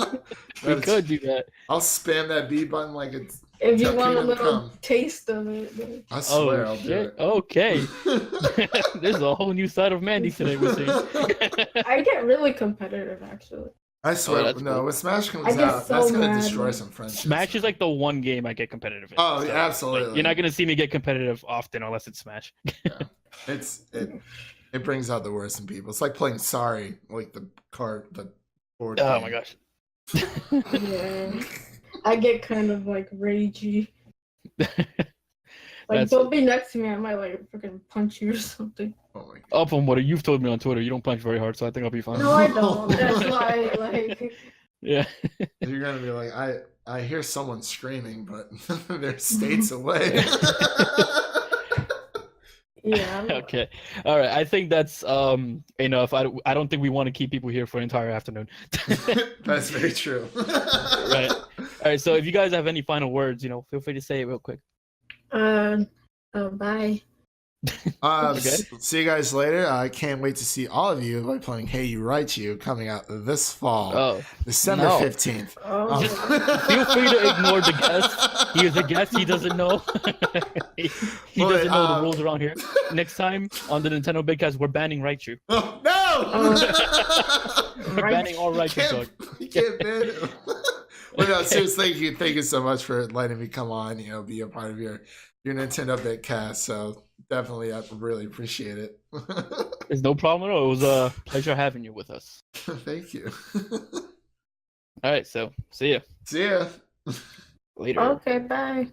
That's- could do that. I'll spam that B button like it's. if you Tell want a Kingdom little Come. taste of it. I swear Oh I'll do shit. it. Okay. There's a whole new side of Mandy today. We're seeing. I get really competitive actually. I swear, that's no. cool. When Smash comes I get out, so that's gonna mad. destroy some friendships. Smash is like the one game I get competitive in. Oh, yeah, like, absolutely. you're not gonna see me get competitive often unless it's Smash. It brings out the worst in people. It's like playing Sorry, like the board. Oh game. my gosh. Yeah. I get kind of like ragey. Like That's- don't be next to me, I might like freaking punch you or something. Oh my god. Up on what you've told me on Twitter, you don't punch very hard, so I think I'll be fine. No, I don't. That's why like Yeah. You're gonna be like, I hear someone screaming, but they're states away. Yeah. Okay. All right. I think that's enough. I don't think we want to keep people here for an entire afternoon. That's very true. Right. All right. So if you guys have any final words, feel free to say it real quick. Bye. Okay. See you guys later. I can't wait to see all of you by playing Hey You Right You coming out this fall, December 15th. Oh. Just feel free to ignore the guest. He is a guest. He doesn't know. he doesn't know the rules around here. Next time on the Nintendo Bitcast, we're banning Raichu. Oh, no! We're banning all Raichu. You can't ban him. Well, no, seriously, thank you so much for letting me come on, be a part of your Nintendo Bitcast. So definitely, I really appreciate it. There's no problem at all. It was a pleasure having you with us. Thank you. All right, so see ya. See ya. Later. Okay, bye.